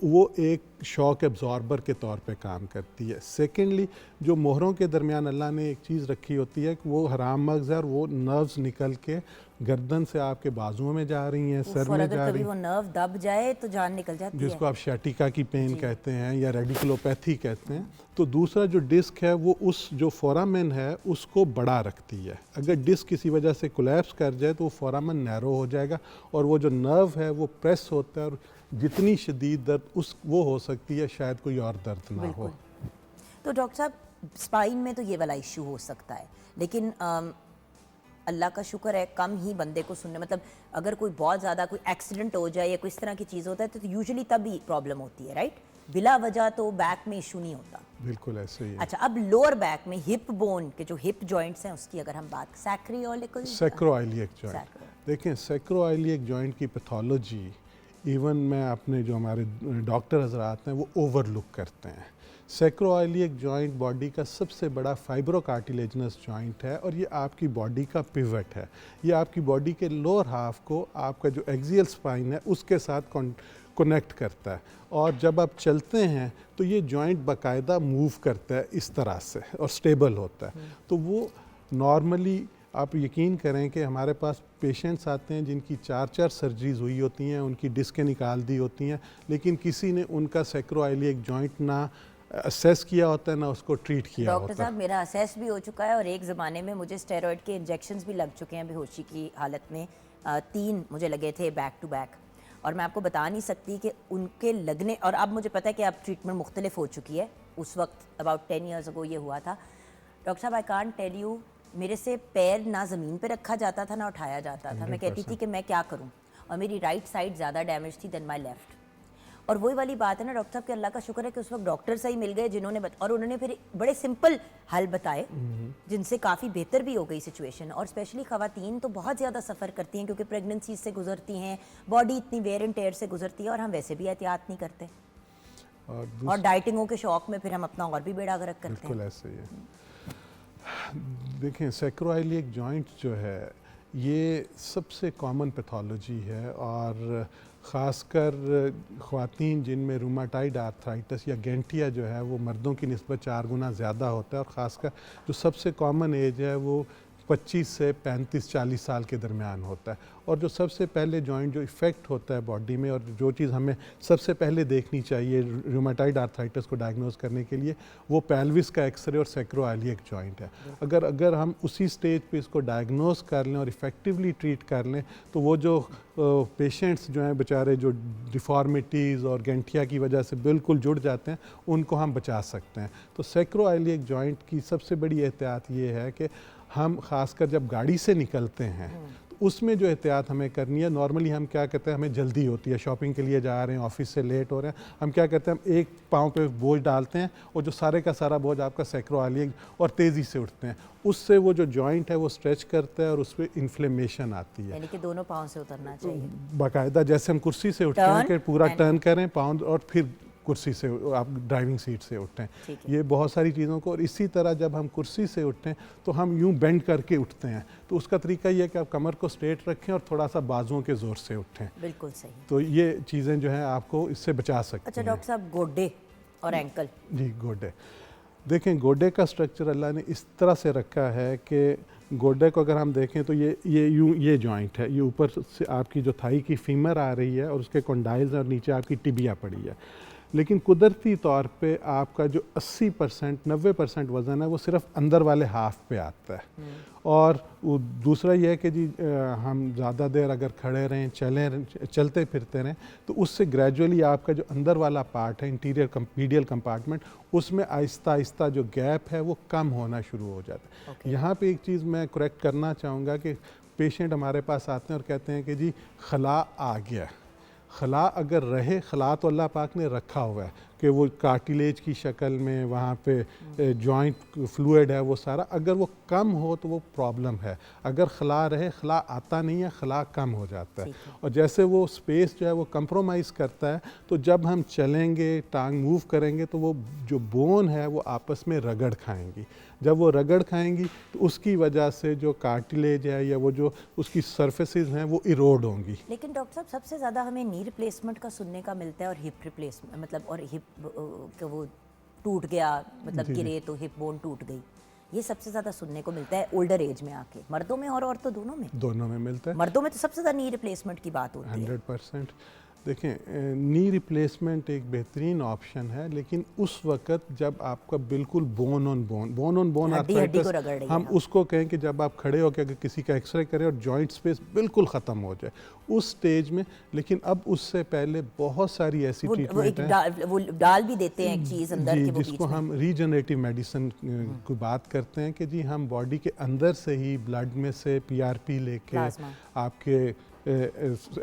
वो एक शॉक एब्जॉर्बर के तौर पे काम करती है। सेकेंडली, जो मोहरों के दरमियान अल्लाह ने एक चीज़ रखी होती है कि वो हराम मग़ज़ है और वो नर्व्स निकल के गर्दन से आपके बाजुओं में जा रही हैं, सर में जा रही हैं। वो नर्व दब जाए तो जान निकल जाती है, जिसको आप शैटिका की पेन कहते हैं या रेडिकुलोपैथी कहते हैं। तो दूसरा जो डिस्क है वो उस जो फोरामेन है उसको बड़ा रखती है। अगर डिस्क किसी वजह से कोलैप्स कर जाए तो वो फोरामेन नैरो हो जाएगा और वो जो नर्व है वो प्रेस होता है और जितनी शदीद दर्द उस वो हो सकती है शायद कोई और दर्द ना हो। तो डॉक्टर साहब, स्पाइन में तो ये वाला इशू हो सकता है, लेकिन अल्लाह का शुक्र है कम ही बंदे को सुनने, मतलब अगर कोई बहुत ज़्यादा कोई एक्सीडेंट हो जाए या कोई इस तरह की चीज़ होता है तो यूजुअली तभी प्रॉब्लम होती है, राइट? बिला वजह तो बैक में इशू नहीं होता। बिल्कुल ऐसे ही है। अच्छा, अब लोअर बैक में हिप बोन के जो हिप जॉइंट्स हैं उसकी अगर हम बात, सैक्रोइलियक जॉइंट, देखें सैक्रोइलियक जॉइंट की पैथोलॉजी इवन मैं अपने जो हमारे डॉक्टर हजरात हैं वो ओवरलुक करते हैं। सैक्रोइलियक जॉइंट बॉडी का सबसे बड़ा फाइब्रोकार्टिलेजनस जॉइंट है और ये आपकी बॉडी का पिवट है। ये आपकी बॉडी के लोअर हाफ को आपका जो एक्सियल स्पाइन है उसके साथ कनेक्ट करता है और जब आप चलते हैं तो ये जॉइंट बाकायदा मूव करता है इस तरह से और स्टेबल होता है। तो वो नॉर्मली आप यकीन करें कि हमारे पास पेशेंट्स आते हैं जिनकी 4-4 सर्जरीज हुई होती हैं, उनकी डिस्कें निकाल दी होती हैं, लेकिन किसी ने उनका सैक्रोइलियक जॉइंट ना असेस किया होता है ना उसको ट्रीट किया होता है। डॉक्टर साहब, मेरा असेस भी हो चुका है और एक ज़माने में मुझे स्टेरॉइड के इंजेक्शंस भी लग चुके हैं बेहोशी की हालत में। 3 मुझे लगे थे बैक टू बैक, और मैं आपको बता नहीं सकती कि उनके लगने, और अब मुझे पता है कि अब ट्रीटमेंट मुख्तलिफ हो चुकी है। उस वक्त अबाउट 10 ईयर्स अगो ये हुआ था। डॉक्टर साहब, आई कांट टेल यू, मेरे से पैर ना ज़मीन पे रखा जाता था ना उठाया जाता था। मैं कहती थी कि मैं क्या करूं, और मेरी राइट साइड ज़्यादा डैमेज थी देन माय लेफ्ट। और वही वाली बात है ना डॉक्टर साहब कि अल्लाह का शुक्र है कि उस वक्त डॉक्टर सही मिल गए जिन्होंने और उन्होंने फिर बड़े सिंपल हल बताए जिनसे काफ़ी बेहतर भी हो गई सिचुएशन। और स्पेशली ख़वातीन तो बहुत ज़्यादा सफ़र करती हैं क्योंकि प्रेगनेंसी से गुजरती हैं, बॉडी इतनी वेयर एंड टेयर से गुजरती है और हम वैसे भी एहतियात नहीं करते और डाइटिंगों के शौक में फिर हम अपना और भी बेड़ा गर्क करते हैं। ऐसे ही है। देखें सैक्रोइलिक जॉइंट जो है ये सबसे कॉमन पैथोलॉजी है और ख़ासकर ख़वातीन जिनमें रूमाटाइड आर्थराइटिस या गेंटिया जो है वो मर्दों की निस्बत 4 गुना ज़्यादा होता है और ख़ासकर जो सबसे कॉमन एज है वो 25 से 35-40 साल के दरमियान होता है। और जो सबसे पहले जॉइंट जो इफ़ेक्ट होता है बॉडी में और जो चीज़ हमें सबसे पहले देखनी चाहिए रूमेटाइड आर्थराइटिस को डायग्नोज करने के लिए वो पेल्विस का एक्सरे और सैक्रोइलिक जॉइंट है। अगर हम उसी स्टेज पे इसको डायग्नोज कर लें और इफ़ेक्टिवली ट्रीट कर लें तो वो जो पेशेंट्स जो हैं बेचारे जो डिफॉर्मिटीज़ और गेंटिया की वजह से बिल्कुल जुड़ जाते हैं उनको हम बचा सकते हैं। तो सैक्रोइलिक जॉइंट की सबसे बड़ी एहतियात ये है कि हम ख़ासकर जब गाड़ी से निकलते हैं तो उसमें जो एहतियात हमें करनी है, नॉर्मली हम क्या करते हैं, हमें जल्दी होती है, शॉपिंग के लिए जा रहे हैं, ऑफिस से लेट हो रहे हैं, हम क्या करते हैं, हम एक पाँव पे बोझ डालते हैं और जो सारे का सारा बोझ आपका सैक्रोइलिक और तेज़ी से उठते हैं, उससे वो जो जॉइंट है वो स्ट्रेच करता है और उस पर इन्फ्लेमेशन आती है। यानी कि दोनों पाँव से उतरना चाहिए बाकायदा, जैसे हम कुर्सी से उठते हैं कि पूरा टर्न करें पाँव और फिर कुर्सी से आप ड्राइविंग सीट से उठते हैं। ये बहुत सारी चीज़ों को, और इसी तरह जब हम कुर्सी से उठते हैं तो हम यूं बेंड करके उठते हैं, तो उसका तरीका ये है कि आप कमर को स्ट्रेट रखें और थोड़ा सा बाजुओं के ज़ोर से उठें। बिल्कुल सही। तो ये चीज़ें जो हैं आपको इससे बचा सकती हैं। अच्छा डॉक्टर साहब, गोड्डे और एंकल। जी गोड्डे, देखें गोड्डे का स्ट्रक्चर अल्लाह ने इस तरह से रखा है कि गोड्डे को अगर हम देखें तो ये जॉइंट है, ये ऊपर से आपकी जो थाई की फीमर आ रही है और उसके कॉन्डाइल्स और नीचे आपकी टिबिया पड़ी है। लेकिन कुदरती तौर पे आपका जो 80% 90% वज़न है वो सिर्फ अंदर वाले हाफ पे आता है। और दूसरा ये है कि जी हम ज़्यादा देर अगर खड़े रहें, चलते फिरते रहें, तो उससे ग्रेजुअली आपका जो अंदर वाला पार्ट है, इंटीरियर मीडियल कंपार्टमेंट, उसमें आहिस्ता आहिस्ता जो गैप है वो कम होना शुरू हो जाता है। यहाँ पे एक चीज़ मैं करेक्ट करना चाहूँगा कि पेशेंट हमारे पास आते हैं और कहते हैं कि जी खला आ गया। खला अगर रहे, खला तो अल्लाह पाक ने रखा हुआ है कि वो कार्टिलेज की शक्ल में वहाँ पे जॉइंट फ्लूइड है वो सारा, अगर वो कम हो तो वो प्रॉब्लम है। अगर खला रहे, खला आता नहीं है, खला कम हो जाता है। और जैसे वो स्पेस जो है वो कंप्रोमाइज़ करता है, तो जब हम चलेंगे, टांग मूव करेंगे, तो वो जो बोन है वो आपस में रगड़ खाएंगी। जब वो रगड़ खाएंगी तो उसकी वजह से जो कार्टिलेज है या वो जो उसकी सरफेसेस हैं वो इरोड होंगी। लेकिन डॉक्टर साहब सबसे ज़्यादा हमें नी रिप्लेसमेंट का सुनने का मिलता है और हिप रिप्लेसमेंट, मतलब और हिप कि वो टूट गया, मतलब गिरे तो हिप बोन टूट गई, ये सबसे ज़्यादा सुनने को मिलता है ओल्डर एज में आके। मर्दों में और औरतों दोनों में? दोनों में मिलता है। मर्दों में तो सबसे ज़्यादा नी रिप्लेसमेंट की बात होती है। 100%। देखें, नी रिप्लेसमेंट एक बेहतरीन ऑप्शन है, लेकिन उस वक्त जब आपका बिल्कुल बोन ऑन बोन आर्थराइटिस, हम उसको कहें कि जब आप खड़े होकर अगर किसी का एक्सरे करें और जॉइंट स्पेस बिल्कुल ख़त्म हो जाए, उस स्टेज में। लेकिन अब उससे पहले बहुत सारी ऐसी ट्रीटमेंट है, वो डाल भी देते हैं एक चीज़ अंदर के, वो जिसको हम रीजनरेटिव मेडिसिन की बात करते हैं कि जी हम बॉडी के अंदर से ही ब्लड में से PRP लेके आपके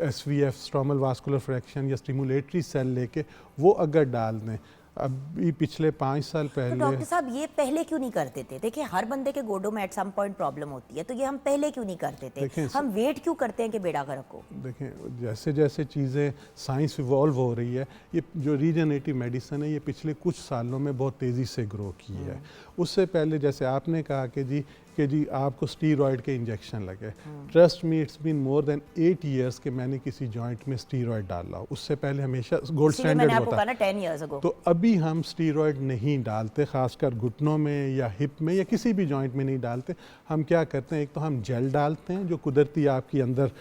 SVF स्ट्रोमल वास्कुलर फ्रैक्शन या स्टिमुलेटरी सेल लेके वो अगर डाल दें। अभी पिछले 5 साल पहले, तो डॉक्टर साहब ये पहले क्यों नहीं करते थे? देखिए हर बंदे के गोडों में एट सम पॉइंट प्रॉब्लम होती है, तो ये हम पहले क्यों नहीं करते थे? हम वेट क्यों करते हैं कि बेड़ा गर्क हो? देखें, जैसे जैसे चीज़ें साइंस इवॉल्व हो रही है, ये जो रीजनरेटिव मेडिसिन है ये पिछले कुछ सालों में बहुत तेज़ी से ग्रो की है। उससे पहले जैसे आपने कहा कि जी आपको स्टीरॉयड के इंजेक्शन लगे, trust me it's been more than 8 years कि मैंने किसी जॉइंट में स्टीरॉयड डाला। उससे पहले हमेशा गोल्ड स्टैंडर्ड होता है। 10 years ago। तो अभी हम स्टीरॉयड नहीं डालते, खासकर घुटनों में या हिप में या किसी भी जॉइंट में नहीं डालते। हम क्या करते हैं, एक तो हम जेल डालते हैं जो कुदरती आपकी अंदर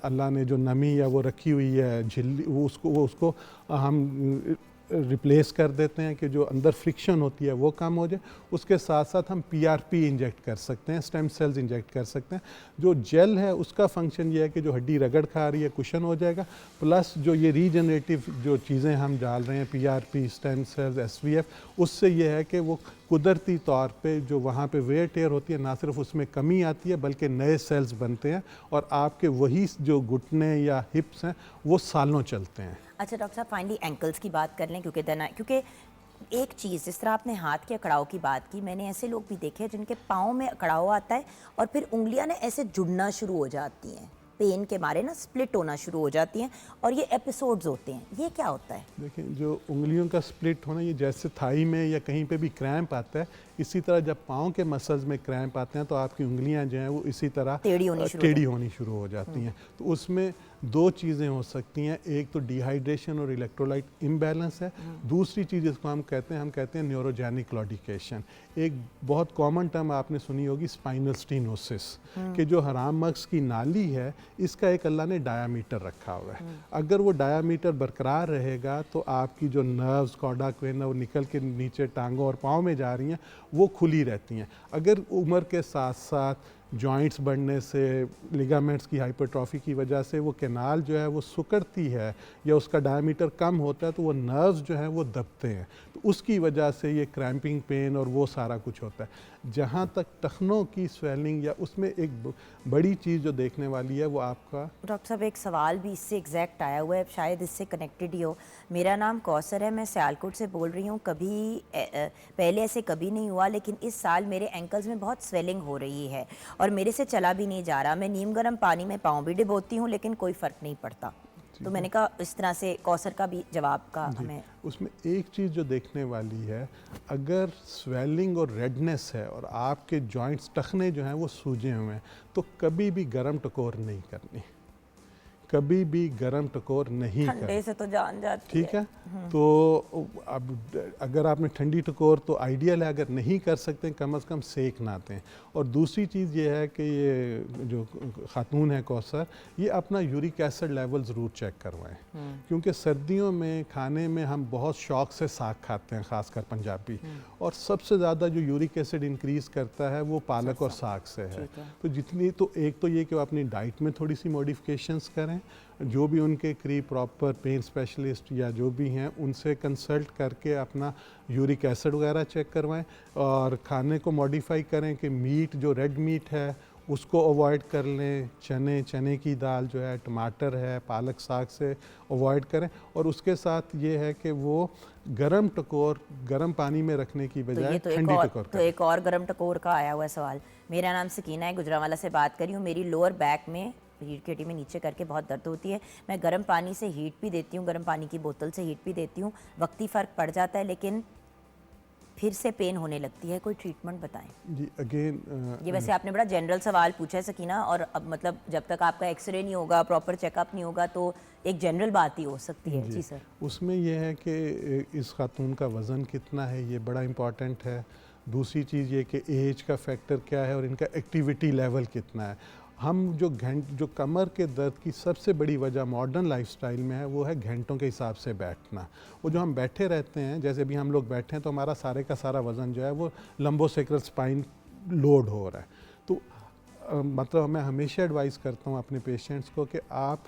अल्लाह ने जो नमी या वो रखी हुई है झिल्ली, वो उसको हम रिप्लेस कर देते हैं कि जो अंदर फ्रिक्शन होती है वो कम हो जाए। उसके साथ साथ हम PRP इंजेक्ट कर सकते हैं, स्टेम सेल्स इंजेक्ट कर सकते हैं। जो जेल है उसका फंक्शन ये है कि जो हड्डी रगड़ खा रही है कुशन हो जाएगा, प्लस जो ये रीजनरेटिव जो चीज़ें हम डाल रहे हैं PRP, स्टेम सेल्स, SVF, उससे ये है कि वो कुदरती तौर पे जो वहाँ पे वेयर टेयर होती है ना सिर्फ उसमें कमी आती है बल्कि नए सेल्स बनते हैं और आपके वही जो घुटने या हिप्स हैं वो सालों चलते हैं। अच्छा डॉक्टर साहब, फाइनली एंकल्स की बात कर लें, क्योंकि एक चीज़, जिस तरह आपने हाथ के अकड़ाव की बात की, मैंने ऐसे लोग भी देखे जिनके पाँव में अकड़ाव आता है और फिर उंगलियां ना ऐसे जुड़ना शुरू हो जाती हैं, पेन के मारे ना स्प्लिट होना शुरू हो जाती हैं, और ये एपिसोड्स होते हैं। ये क्या होता है? देखिए, जो उंगलियों का स्प्लिट होना, ये जैसे थाई में या कहीं पे भी क्रैम्प आता है, इसी तरह जब पाँव के मसल्स में क्रैम्प आते हैं तो आपकी उंगलियां जो हैं वो इसी तरह टेढ़ी होनी शुरू हो जाती हैं। तो उसमें 2 चीज़ें हो सकती हैं, एक तो डिहाइड्रेशन और इलेक्ट्रोलाइट इम्बैलेंस है, दूसरी चीज़ जिसको हम कहते हैं न्यूरोजेनिक क्लॉडिकेशन। एक बहुत कॉमन टर्म आपने सुनी होगी स्पाइनल स्टीनोसिस, कि जो हराम मग़ज़ की नाली है इसका एक अल्लाह ने डायामीटर रखा हुआ है। अगर वो डायामीटर बरकरार रहेगा तो आपकी जो नर्व्स कॉर्डा क्वेना वो निकल के नीचे टांगों और पाँव में जा रही हैं वो खुली रहती हैं। अगर उम्र के साथ साथ जॉइंट्स बढ़ने से, लिगामेंट्स की हाइपरट्रॉफी की वजह से वो कैनाल जो है वो सिकुड़ती है या उसका डायमीटर कम होता है तो वो नर्व्स जो हैं वो दबते हैं, तो उसकी वजह से ये क्रैम्पिंग पेन और वो सारा कुछ होता है। जहाँ तक टखनों की स्वेलिंग या उसमें एक बड़ी चीज़ जो देखने वाली है वो आपका। डॉक्टर साहब, एक सवाल भी इससे एग्जैक्ट आया हुआ है, शायद इससे कनेक्टेड ही हो। मेरा नाम कौसर है, मैं सियालकोट से बोल रही हूँ। कभी पहले ऐसे कभी नहीं हुआ, लेकिन इस साल मेरे एंकल्स में बहुत स्वेलिंग हो रही है और मेरे से चला भी नहीं जा रहा। मैं नीम गर्म पानी में पाँव भी डिबोती हूँ लेकिन कोई फ़र्क नहीं पड़ता। तो मैंने कहा इस तरह से कौसर का भी जवाब का हमें। उसमें एक चीज़ जो देखने वाली है, अगर स्वेलिंग और रेडनेस है और आपके जॉइंट्स टखने जो हैं वो सूजे हुए हैं तो कभी भी गर्म टकोर नहीं करनी। कभी भी गर्म टकोर नहीं करें। ठंडे से तो जान जाती ठीक है, तो अब अगर आपने ठंडी टकोर तो आइडियल है, अगर नहीं कर सकते कम से कम सेक ना दें। और दूसरी चीज़ ये है कि ये जो खातून है कौसर, ये अपना यूरिक एसिड लेवल ज़रूर चेक करवाएं, क्योंकि सर्दियों में खाने में हम बहुत शौक से साग खाते हैं, ख़ासकर पंजाबी, और सबसे ज़्यादा जो यूरिक एसिड इंक्रीज़ करता है वो पालक और साग से है। तो जितनी तो एक तो ये कि वो अपनी डाइट में थोड़ी सी मॉडिफिकेशंस करें, जो भी उनके करीब प्रॉपर पेन स्पेशलिस्ट या जो भी हैं उनसे कंसल्ट करके अपना यूरिक एसिड वगैरह चेक करवाएं, और खाने को मॉडिफाई करें कि मीट जो रेड मीट है उसको अवॉइड कर लें, चने की दाल जो है, टमाटर है, पालक साग से अवॉइड करें। और उसके साथ ये है कि वो गरम टकोर गर्म पानी में रखने की बजाय ठंडी टकोर तो एक और गरम टकोर का आया हुआ है सवाल। मेरा नाम सकीना है, गुजरांवाला से बात कर रही हूँ। मेरी लोअर बैक में रीढ़ की हड्डी में नीचे करके बहुत दर्द होती है। मैं गर्म पानी से हीट भी देती हूँ, गर्म पानी की बोतल से हीट भी देती हूँ, वक्ती फ़र्क पड़ जाता है, लेकिन फिर से पेन होने लगती है। कोई ट्रीटमेंट बताएं। जी अगेन ये वैसे आपने बड़ा जनरल सवाल पूछा है सकीना, और अब मतलब जब तक आपका एक्सरे नहीं होगा, प्रॉपर चेकअप नहीं होगा, तो एक जनरल बात ही हो सकती है। जी सर। उसमें यह है कि इस खातून का वज़न कितना है, ये बड़ा इम्पॉर्टेंट है। दूसरी चीज़ ये कि एज का फैक्टर क्या है और इनका एक्टिविटी लेवल कितना है। हम जो कमर के दर्द की सबसे बड़ी वजह मॉडर्न लाइफस्टाइल में है, वो है घंटों के हिसाब से बैठना। वो जो हम बैठे रहते हैं, जैसे अभी हम लोग बैठे हैं तो हमारा सारे का सारा वज़न जो है वो लंबोसेक्रल स्पाइन लोड हो रहा है। तो मतलब मैं हमेशा एडवाइस करता हूँ अपने पेशेंट्स को कि आप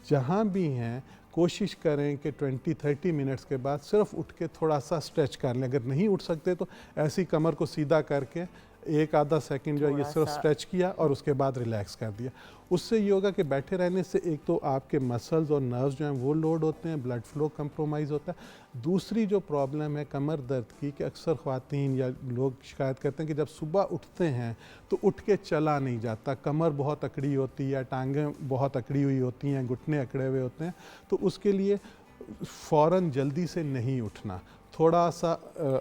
जहाँ भी हैं कोशिश करें कि 20-30 मिनट्स के बाद सिर्फ उठ के थोड़ा सा स्ट्रेच कर लें। अगर नहीं उठ सकते तो ऐसी कमर को सीधा करके एक आधा सेकंड जो ये सिर्फ स्ट्रेच किया और उसके बाद रिलैक्स कर दिया। उससे ये होगा कि बैठे रहने से एक तो आपके मसल्स और नर्व्स जो हैं वो लोड होते हैं, ब्लड फ्लो कंप्रोमाइज़ होता है। दूसरी जो प्रॉब्लम है कमर दर्द की, कि अक्सर ख़वातीन या लोग शिकायत करते हैं कि जब सुबह उठते हैं तो उठ के चला नहीं जाता, कमर बहुत अकड़ी होती है, टांगें बहुत अकड़ी हुई होती हैं, घुटने अकड़े हुए होते हैं। तो उसके लिए फ़ौरन जल्दी से नहीं उठना, थोड़ा सा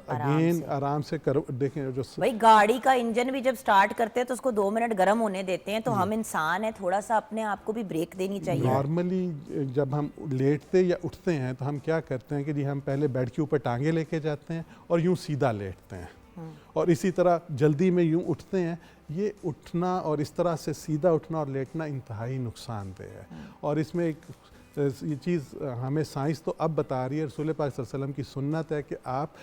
अगेन आराम से कर देखें। जो भाई गाड़ी का इंजन भी जब स्टार्ट करते हैं तो उसको 2 मिनट गर्म होने देते हैं, तो हम इंसान हैं, थोड़ा सा अपने आप को भी ब्रेक देनी चाहिए। नॉर्मली जब हम लेटते या उठते हैं तो हम क्या करते हैं कि जी हम पहले बेड के ऊपर टांगे लेके जाते हैं और यूं सीधा लेटते हैं, और इसी तरह जल्दी में यूं उठते हैं। ये उठना और इस तरह से सीधा उठना और लेटना इंतहाई नुकसानदेह है। और इसमें एक ये चीज़ हमें साइंस तो अब बता रही है, रसूल पाक सल्लल्लाहु अलैहि वसल्लम की सुन्नत है कि आप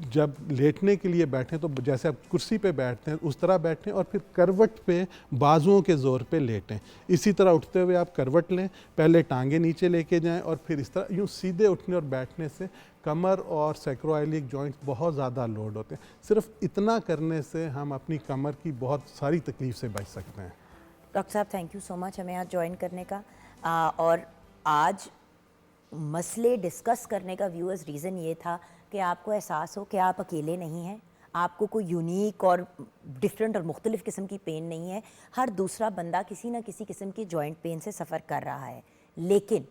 जब लेटने के लिए बैठें तो जैसे आप कुर्सी पे बैठते हैं उस तरह बैठें, और फिर करवट पे बाजुओं के ज़ोर पे लेटें। इसी तरह उठते हुए आप करवट लें, पहले टांगे नीचे लेके जाएं और फिर इस तरह यूँ सीधे उठने और बैठने से कमर और सैक्रोइलिक जॉइंट बहुत ज़्यादा लोड होते हैं। सिर्फ इतना करने से हम अपनी कमर की बहुत सारी तकलीफ से बच सकते हैं। डॉक्टर साहब थैंक यू सो मच हमें आज ज्वाइन करने का। और आज मसले डिस्कस करने का व्यूअर्स रीज़न ये था कि आपको एहसास हो कि आप अकेले नहीं हैं, आपको कोई यूनिक और डिफरेंट और मुख्तलिफ़ किस्म की पेन नहीं है। हर दूसरा बंदा किसी न किसी किस्म की जॉइंट पेन से सफ़र कर रहा है, लेकिन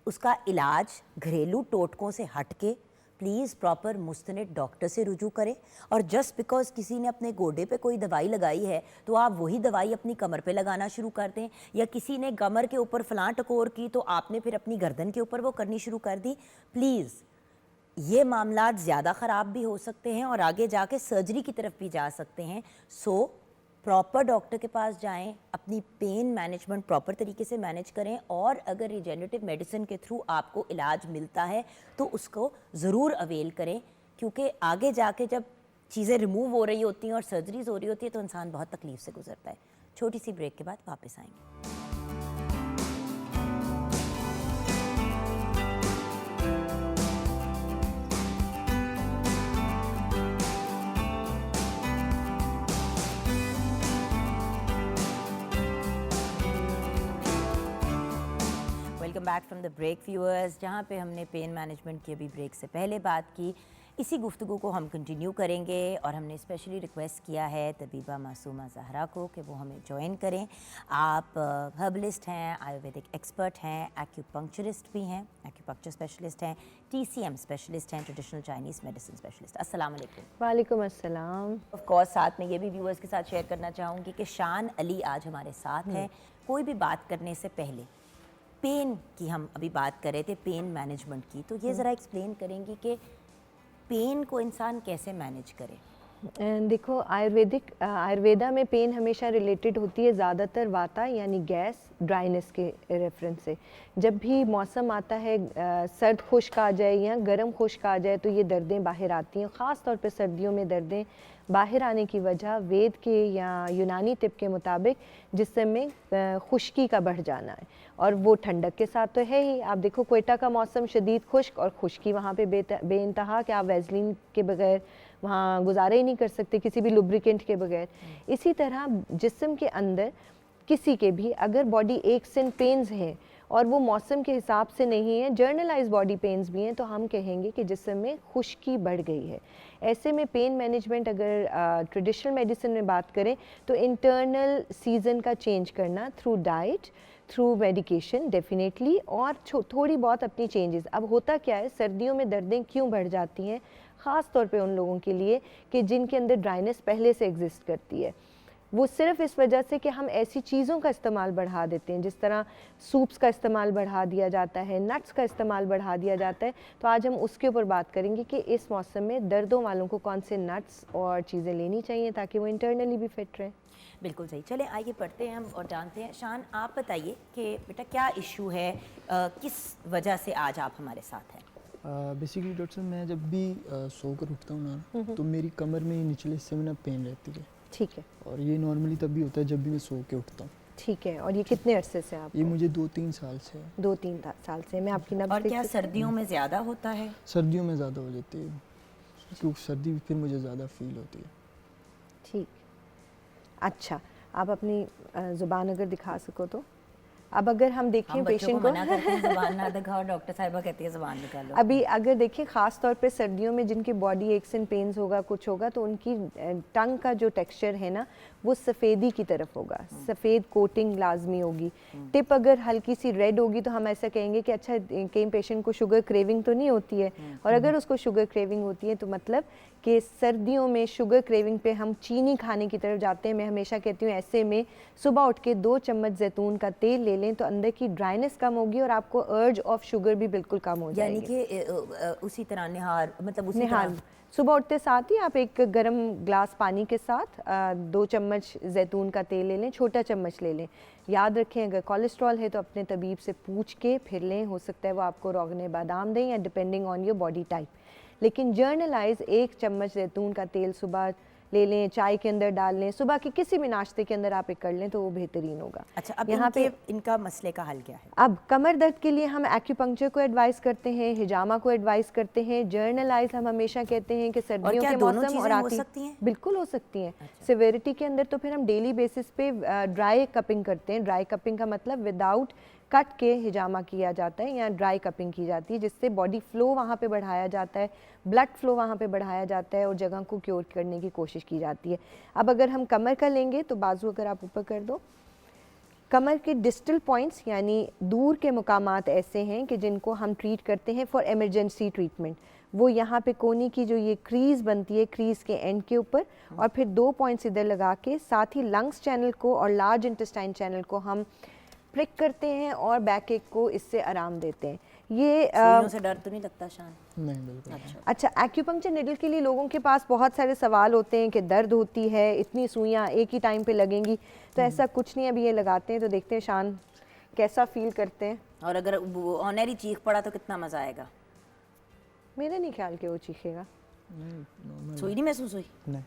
उसका इलाज घरेलू टोटकों से हट के प्लीज़ प्रॉपर मुस्तनिद डॉक्टर से रुजू करें। और जस्ट बिकॉज किसी ने अपने गोडे पे कोई दवाई लगाई है तो आप वही दवाई अपनी कमर पे लगाना शुरू कर दें, या किसी ने कमर के ऊपर फलां टकोर की तो आपने फिर अपनी गर्दन के ऊपर वो करनी शुरू कर दी। प्लीज़, ये मामलात ज़्यादा ख़राब भी हो सकते हैं और आगे जाके सर्जरी की तरफ भी जा सकते हैं। सो प्रॉपर डॉक्टर के पास जाएं, अपनी पेन मैनेजमेंट प्रॉपर तरीके से मैनेज करें, और अगर रिजेनरेटिव मेडिसिन के थ्रू आपको इलाज मिलता है तो उसको ज़रूर अवेल करें, क्योंकि आगे जाके जब चीज़ें रिमूव हो रही होती हैं और सर्जरीज हो रही होती है तो इंसान बहुत तकलीफ से गुजरता है। छोटी सी ब्रेक के बाद वापस आएंगे। Welcome back from the break viewers, जहाँ पे हमने पेन मैनेजमेंट की अभी ब्रेक से पहले बात की, इसी गुफ्तगू को हम कंटिन्यू करेंगे। और हमने स्पेशली रिक्वेस्ट किया है तबीबा मासूमा ज़हरा को कि वो हमें ज्वाइन करें। आप हर्बलिस्ट हैं, आयुर्वेदिक एक्सपर्ट हैं, एक्यूपंक्चरिस्ट भी हैं, एक्यूपंक्चर स्पेशलिस्ट हैं, TCM स्पेशलिस्ट हैं, ट्रेडिशनल चाइनीज़ मेडिसिन स्पेशलिस्ट। अस्सलाम वालेकुम। वालेकुम अस्सलाम। ऑफ कोर्स साथ में ये भी व्यूअर्स के साथ शेयर करना चाहूँगी कि शान अली आज हमारे साथ हैं। कोई भी बात करने से पहले पेन की हम अभी बात कर रहे थे, पेन मैनेजमेंट की, तो ये ज़रा एक्सप्लेन करेंगी कि पेन को इंसान कैसे मैनेज करे? देखो आयुर्वेदा में पेन हमेशा रिलेटेड होती है ज़्यादातर वाता यानी गैस ड्राइनेस के रेफरेंस से। जब भी मौसम आता है सर्द खुश्क आ जाए या गर्म खुश्क आ जाए तो ये दर्दें बाहर आती हैं। ख़ास तौर पे सर्दियों में दर्दें बाहर आने की वजह वेद के या यूनानी तिब के मुताबिक जिस्म में खुश्की का बढ़ जाना है, और वो ठंडक के साथ तो है ही। आप देखो कोयटा का मौसम शदीद खुश्क और खुश्की वहाँ पे बेइंतहा कि आप वैसलीन के बगैर वहाँ गुजारा ही नहीं कर सकते, किसी भी लुब्रिकेंट के बगैर। इसी तरह जिस्म के अंदर किसी के भी अगर बॉडी एक्स एंड पेन्स हैं और वो मौसम के हिसाब से नहीं है, जर्नलाइज बॉडी पेन्स भी हैं, तो हम कहेंगे कि जिस्म में खुश्की बढ़ गई है। ऐसे में पेन मैनेजमेंट अगर ट्रेडिशनल मेडिसिन में बात करें तो इंटरनल सीज़न का चेंज करना through diet, through medication definitely, और थोड़ी बहुत अपनी चेंजेस। अब होता क्या है, सर्दियों में दर्दें क्यों बढ़ जाती हैं? ख़ास तौर पे उन लोगों के लिए कि जिनके अंदर ड्राइनेस पहले से एग्जिस्ट करती है। वो सिर्फ इस वजह से कि हम ऐसी चीज़ों का इस्तेमाल बढ़ा देते हैं, जिस तरह सूप्स का इस्तेमाल बढ़ा दिया जाता है, नट्स का इस्तेमाल बढ़ा दिया जाता है। तो आज हम उसके ऊपर बात करेंगे कि इस मौसम में दर्दों वालों को कौन से नट्स और चीज़ें लेनी चाहिए ताकि वो इंटरनली भी फिट रहें। बिल्कुल सही। चले आइए पढ़ते हैं हम और जानते हैं। शान, आप बताइए कि बेटा क्या इशू है, किस वजह से आज आप हमारे साथ हैं? बेसिकली डॉक्टर साहब, मैं जब भी सोकर उठता हूँ ना तो मेरी कमर में निचले हिस्से में ना पेन रहती है। ठीक है। और ये नॉर्मली तब भी होता है जब भी मैं सो के उठता हूँ। ठीक है। और ये कितने अरसे से आप? ये मुझे 2-3 साल से है। 2-3 साल से। मैं आपकी नब्ज़ और देख क्या सकती हूँ? सर्दियों में ज़्यादा होता है? सर्दियों में ज़्यादा हो जाती है क्योंकि सर्दी फिर मुझे ज़्यादा फील होती है। ठीक। अच्छा, आप अपनी ज़ुबान अगर दिखा सको तो। अब अगर हम देखें पेशेंट को मना करते हैं ज़ुबान ना दिखाओ, डॉक्टर साहिबा कहती है ज़ुबान निकालो। अभी अगर देखें ख़ास तौर पे सर्दियों में जिनकी बॉडी एक्स एंड पेन्स होगा, कुछ होगा, तो उनकी टंग का जो टेक्सचर है ना वो सफ़ेदी की तरफ होगा, सफ़ेद कोटिंग लाजमी होगी। टिप अगर हल्की सी रेड होगी तो हम ऐसा कहेंगे कि अच्छा कई पेशेंट को शुगर क्रेविंग तो नहीं होती है, और अगर उसको शुगर क्रेविंग होती है तो मतलब कि सर्दियों में शुगर क्रेविंग पे हम चीनी खाने की तरफ जाते हैं। मैं हमेशा कहती हूँ ऐसे में सुबह उठ के 2 चम्मच जैतून का तेल ले लें तो अंदर की ड्राइनेस कम होगी और आपको अर्ज ऑफ शुगर भी बिल्कुल कम हो जाएगी। यानी कि उसी तरह निहार, मतलब उसी निहाल तरह सुबह उठते साथ ही आप एक गर्म ग्लास पानी के साथ 2 चम्मच जैतून का तेल ले लें, छोटा चम्मच ले लें। याद रखें अगर कोलेस्ट्रॉल है तो अपने तबीब से पूछ के फिर लें, हो सकता है वो आपको रोगने बादाम दें या depending on your body type. लेकिन जर्नलाइज 1 चम्मच जैतून का तेल सुबह ले लें, चाय के अंदर डाल लें, सुबह के किसी भी नाश्ते के अंदर आप एक कर लें तो वो बेहतरीन होगा। अच्छा, अब यहाँ पे इनका मसले का हल क्या है? अब कमर दर्द के लिए हम एक्यूपंक्चर को एडवाइस करते हैं, हिजामा को एडवाइस करते हैं। जर्नलाइज हम हमेशा कहते हैं कि सर्दियों के मौसम और हो सकती हैं? बिल्कुल हो सकती हैं। सिवियरिटी के अंदर तो फिर हम डेली बेसिस पे ड्राई कपिंग करते हैं। ड्राई कपिंग का मतलब विदाउट कट के हिजामा किया जाता है या ड्राई कपिंग की जाती है, जिससे बॉडी फ्लो वहाँ पे बढ़ाया जाता है, ब्लड फ्लो वहाँ पे बढ़ाया जाता है और जगह को क्योर करने की कोशिश की जाती है। अब अगर हम कमर का लेंगे तो बाजू अगर आप ऊपर कर दो, कमर के डिस्टल पॉइंट्स यानी दूर के मुकामात ऐसे हैं कि जिनको हम ट्रीट करते हैं फॉर इमरजेंसी ट्रीटमेंट। वो यहाँ पे कोनी की जो ये क्रीज़ बनती है, क्रीज़ के एंड के ऊपर, और फिर 2 पॉइंट्स इधर लगा के साथ ही लंग्स चैनल को और लार्ज इंटेस्टाइन चैनल को हम प्रिक करते हैं और बैक एक को इससे आराम देते हैं। ये सुइयों से डर तो नहीं लगता शान? नहीं, बिल्कुल। अच्छा, एक्यूपंक्चर निडल के लिए लोगों के पास बहुत सारे सवाल होते हैं कि दर्द होती है, इतनी सुइयाँ एक ही टाइम पे लगेंगी, तो ऐसा कुछ नहीं। अभी ये लगाते हैं तो देखते हैं शान कैसा फील करते हैं। और अगर वो ऑनरी चीख पड़ा तो कितना मज़ा आएगा? मेरे नहीं ख्याल के वो चीखेगा। सुई नहीं महसूस हुई? नहीं,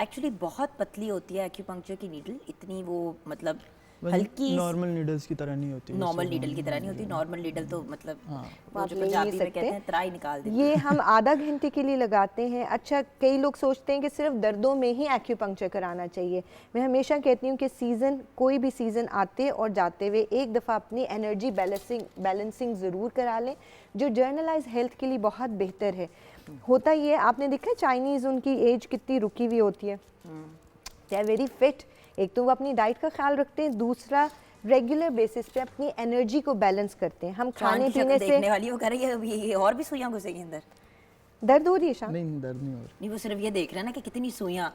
एक्चुअली बहुत पतली होती है एक्यूपंक्चर की नीडल, इतनी वो मतलब हल्की नॉर्मल नीडल्स की तरह नहीं होती। नॉर्मल नीडल की तरह नहीं होती। नॉर्मल नीडल तो मतलब वो जो ले पंजाबी नहीं में कहते सकते। हैं त्राई निकाल देते ये हम आधा घंटे के लिए लगाते हैं। अच्छा, कई लोग सोचते हैं कि सिर्फ दर्दों में ही एक्यूपंक्चर कराना चाहिए। मैं हमेशा कहती हूँ कि सीज़न, कोई भी सीज़न आते और जाते हुए एक दफ़ा अपनी एनर्जी बैलेंसिंग ज़रूर करा लें, जो जर्नलाइज हेल्थ के लिए बहुत बेहतर है। होता ये, आपने देखा चाइनीज़, उनकी एज कितनी रुकी हुई होती है, दे आर वेरी फिट। एक तो वो अपनी डाइट का ख्याल रखते हैं, दूसरा रेगुलर बेसिस पे अपनी एनर्जी को बैलेंस करते हैं। हम खाने पीने से देखने वाली वो कह रही है अभी ये और भी सुइयां घुसेगी अंदर। दर्द हो रही है शाम? नहीं, दर्द नहीं हो रहा। नहीं, वो सिर्फ ये देख रहे हैं ना कि कितनी सुइयां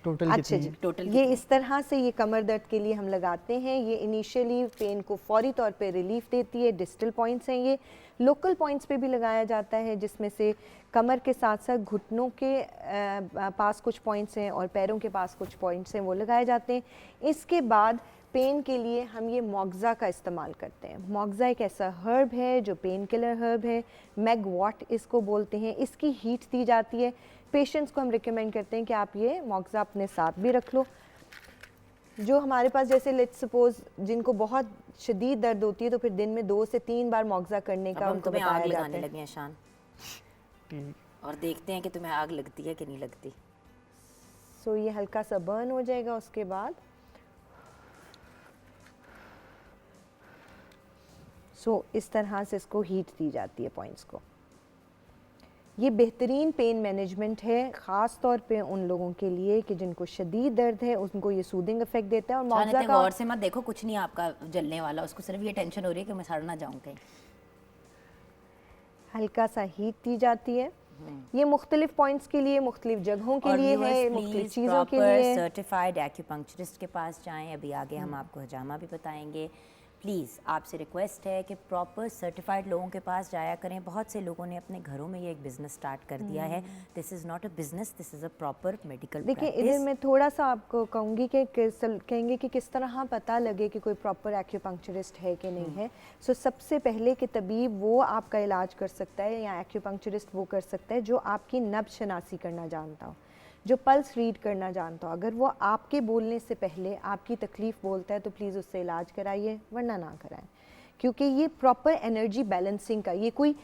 टोटल अच्छा कितनी जी, टोटल ये इस तरह से ये कमर दर्द के लिए हम लगाते हैं। ये इनिशियली पेन को फौरी तौर पे रिलीफ देती है। डिस्टल पॉइंट्स हैं, ये लोकल पॉइंट्स पे भी लगाया जाता है, जिसमें से कमर के साथ साथ घुटनों के पास कुछ पॉइंट्स हैं और पैरों के पास कुछ पॉइंट्स हैं, वो लगाए जाते हैं। इसके बाद पेन के लिए हम ये मोगज़ा का इस्तेमाल करते हैं। मोगज़ा एक ऐसा हर्ब है जो पेन किलर हर्ब है, मैगवॉट इसको बोलते हैं। इसकी हीट दी जाती है। पेशेंट्स को हम रिकमेंड करते हैं कि आप ये मोगज़ा अपने साथ भी रख लो। जो हमारे पास जैसे लेट्स सपोज जिनको बहुत शदीद दर्द होती है तो फिर दिन में 2 से 3 बार मोगज़ा करने अब का हम उनको तुम्हें आग बताया जाता लगाने है। लगे हैं शान, ठीक। और देखते हैं कि तुम्हें आग लगती है कि नहीं लगती। सो ये हल्का सा बर्न हो जाएगा। उसके बाद इस तरह से इसको हीट दी जाती है पॉइंट्स को। ये बेहतरीन पेन मैनेजमेंट है, ख़ास तौर पे उन लोगों के लिए कि जिनको शदीद दर्द है, उनको ये सूदिंग इफेक्ट देता है। और शान मोगज़ा इतने का गौर से मत देखो, कुछ नहीं आपका जलने वाला, उसको सिर्फ ये टेंशन हो रही है कि मैं सड़ ना जाऊं कहीं। हल्का सा हीट दी जाती है। ये मुख्तलिफ पॉइंट्स के लिए, मुख्तलिफ जगहों के लिए है, मुख्तलिफ चीज़ों के लिए। सर्टिफाइड एक्यूपंक्चरिस्ट के पास जाएं। अभी आगे हम आपको हजामा भी बताएंगे। प्लीज़ आपसे रिक्वेस्ट है कि प्रॉपर सर्टिफाइड लोगों के पास जाया करें। बहुत से लोगों ने अपने घरों में ये एक बिज़नेस स्टार्ट कर दिया है। This is not a business, this is a proper medical देखिए इधर मैं थोड़ा सा आपको कहूँगी कि कहेंगे कि किस तरह पता लगे कि कोई प्रॉपर एक्यूपंक्चरिस्ट है कि नहीं है। सो सबसे पहले कि तबीब वो आपका इलाज कर सकता है या एक्यूपंक्चरिस्ट वो कर सकता है जो आपकी नब्ज़ शनासी करना जानता हो, जो पल्स रीड करना जानता हो। अगर वो आपके बोलने से पहले आपकी तकलीफ़ बोलता है तो प्लीज़ उससे इलाज कराइए, वरना ना कराएं। क्योंकि ये प्रॉपर एनर्जी बैलेंसिंग का, ये कोई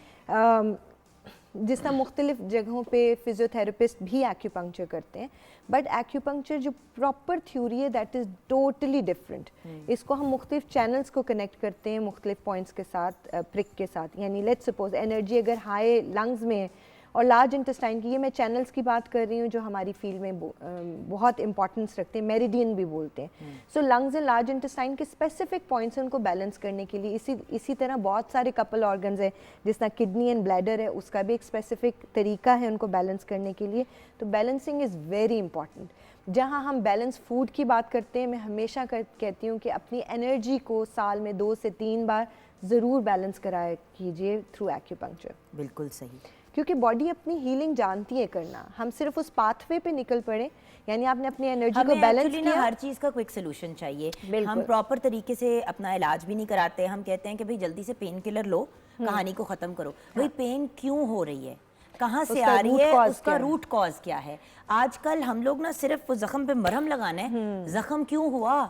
जिस तरह मुख्तलिफ जगहों पे फिजियोथेरेपिस्ट भी एक्यूपंक्चर करते हैं, बट एक्यूपंक्चर जो प्रॉपर थ्योरी है दैट इज़ टोटली डिफरेंट। इसको हम मुख्तलिफ चैनल्स को कनेक्ट करते हैं मुख्तलिफ पॉइंट्स के साथ, प्रिक के साथ। यानी लेट्स सपोज एनर्जी अगर हाई लंग्स में है और लार्ज इंटेस्टाइन की, ये मैं चैनल्स की बात कर रही हूँ जो हमारी फील्ड में बहुत इंपॉर्टेंस रखते हैं, मेरिडियन भी बोलते हैं। सो लंग्स एंड लार्ज इंटेस्टाइन के स्पेसिफिक पॉइंट्स हैं, उनको बैलेंस करने के लिए। इसी तरह बहुत सारे कपल ऑर्गन्स हैं, जिस तरह किडनी एंड ब्लैडर है, उसका भी एक स्पेसिफिक तरीका है उनको बैलेंस करने के लिए। तो बैलेंसिंग इज़ वेरी इंपॉर्टेंट। जहाँ हम बैलेंस फूड की बात करते हैं, मैं हमेशा कहती हूँ कि अपनी एनर्जी को साल में 2 से 3 बार ज़रूर बैलेंस कराया कीजिए थ्रू एक्यूपंक्चर। बिल्कुल सही, क्योंकि बॉडी अपनी हीलिंग जानती है करना। हम सिर्फ उस पाथवे पे निकल पड़े, यानी आपने अपनी एनर्जी को हमें बैलेंस actually ना किया। हर चीज़ का क्विक सोल्यूशन चाहिए। बिल्कुल। हम प्रॉपर तरीके से अपना इलाज भी नहीं कराते। हम कहते हैं कि भाई जल्दी से पेन किलर लो, कहानी को ख़त्म करो। भाई पेन क्यों हो रही है, कहाँ से उसका आ रही root है, cause उसका क्या है? रूट कॉज क्या है। आजकल हम लोग ना सिर्फ जख्म पे मरहम लगाना है, जख्म क्यों हुआ,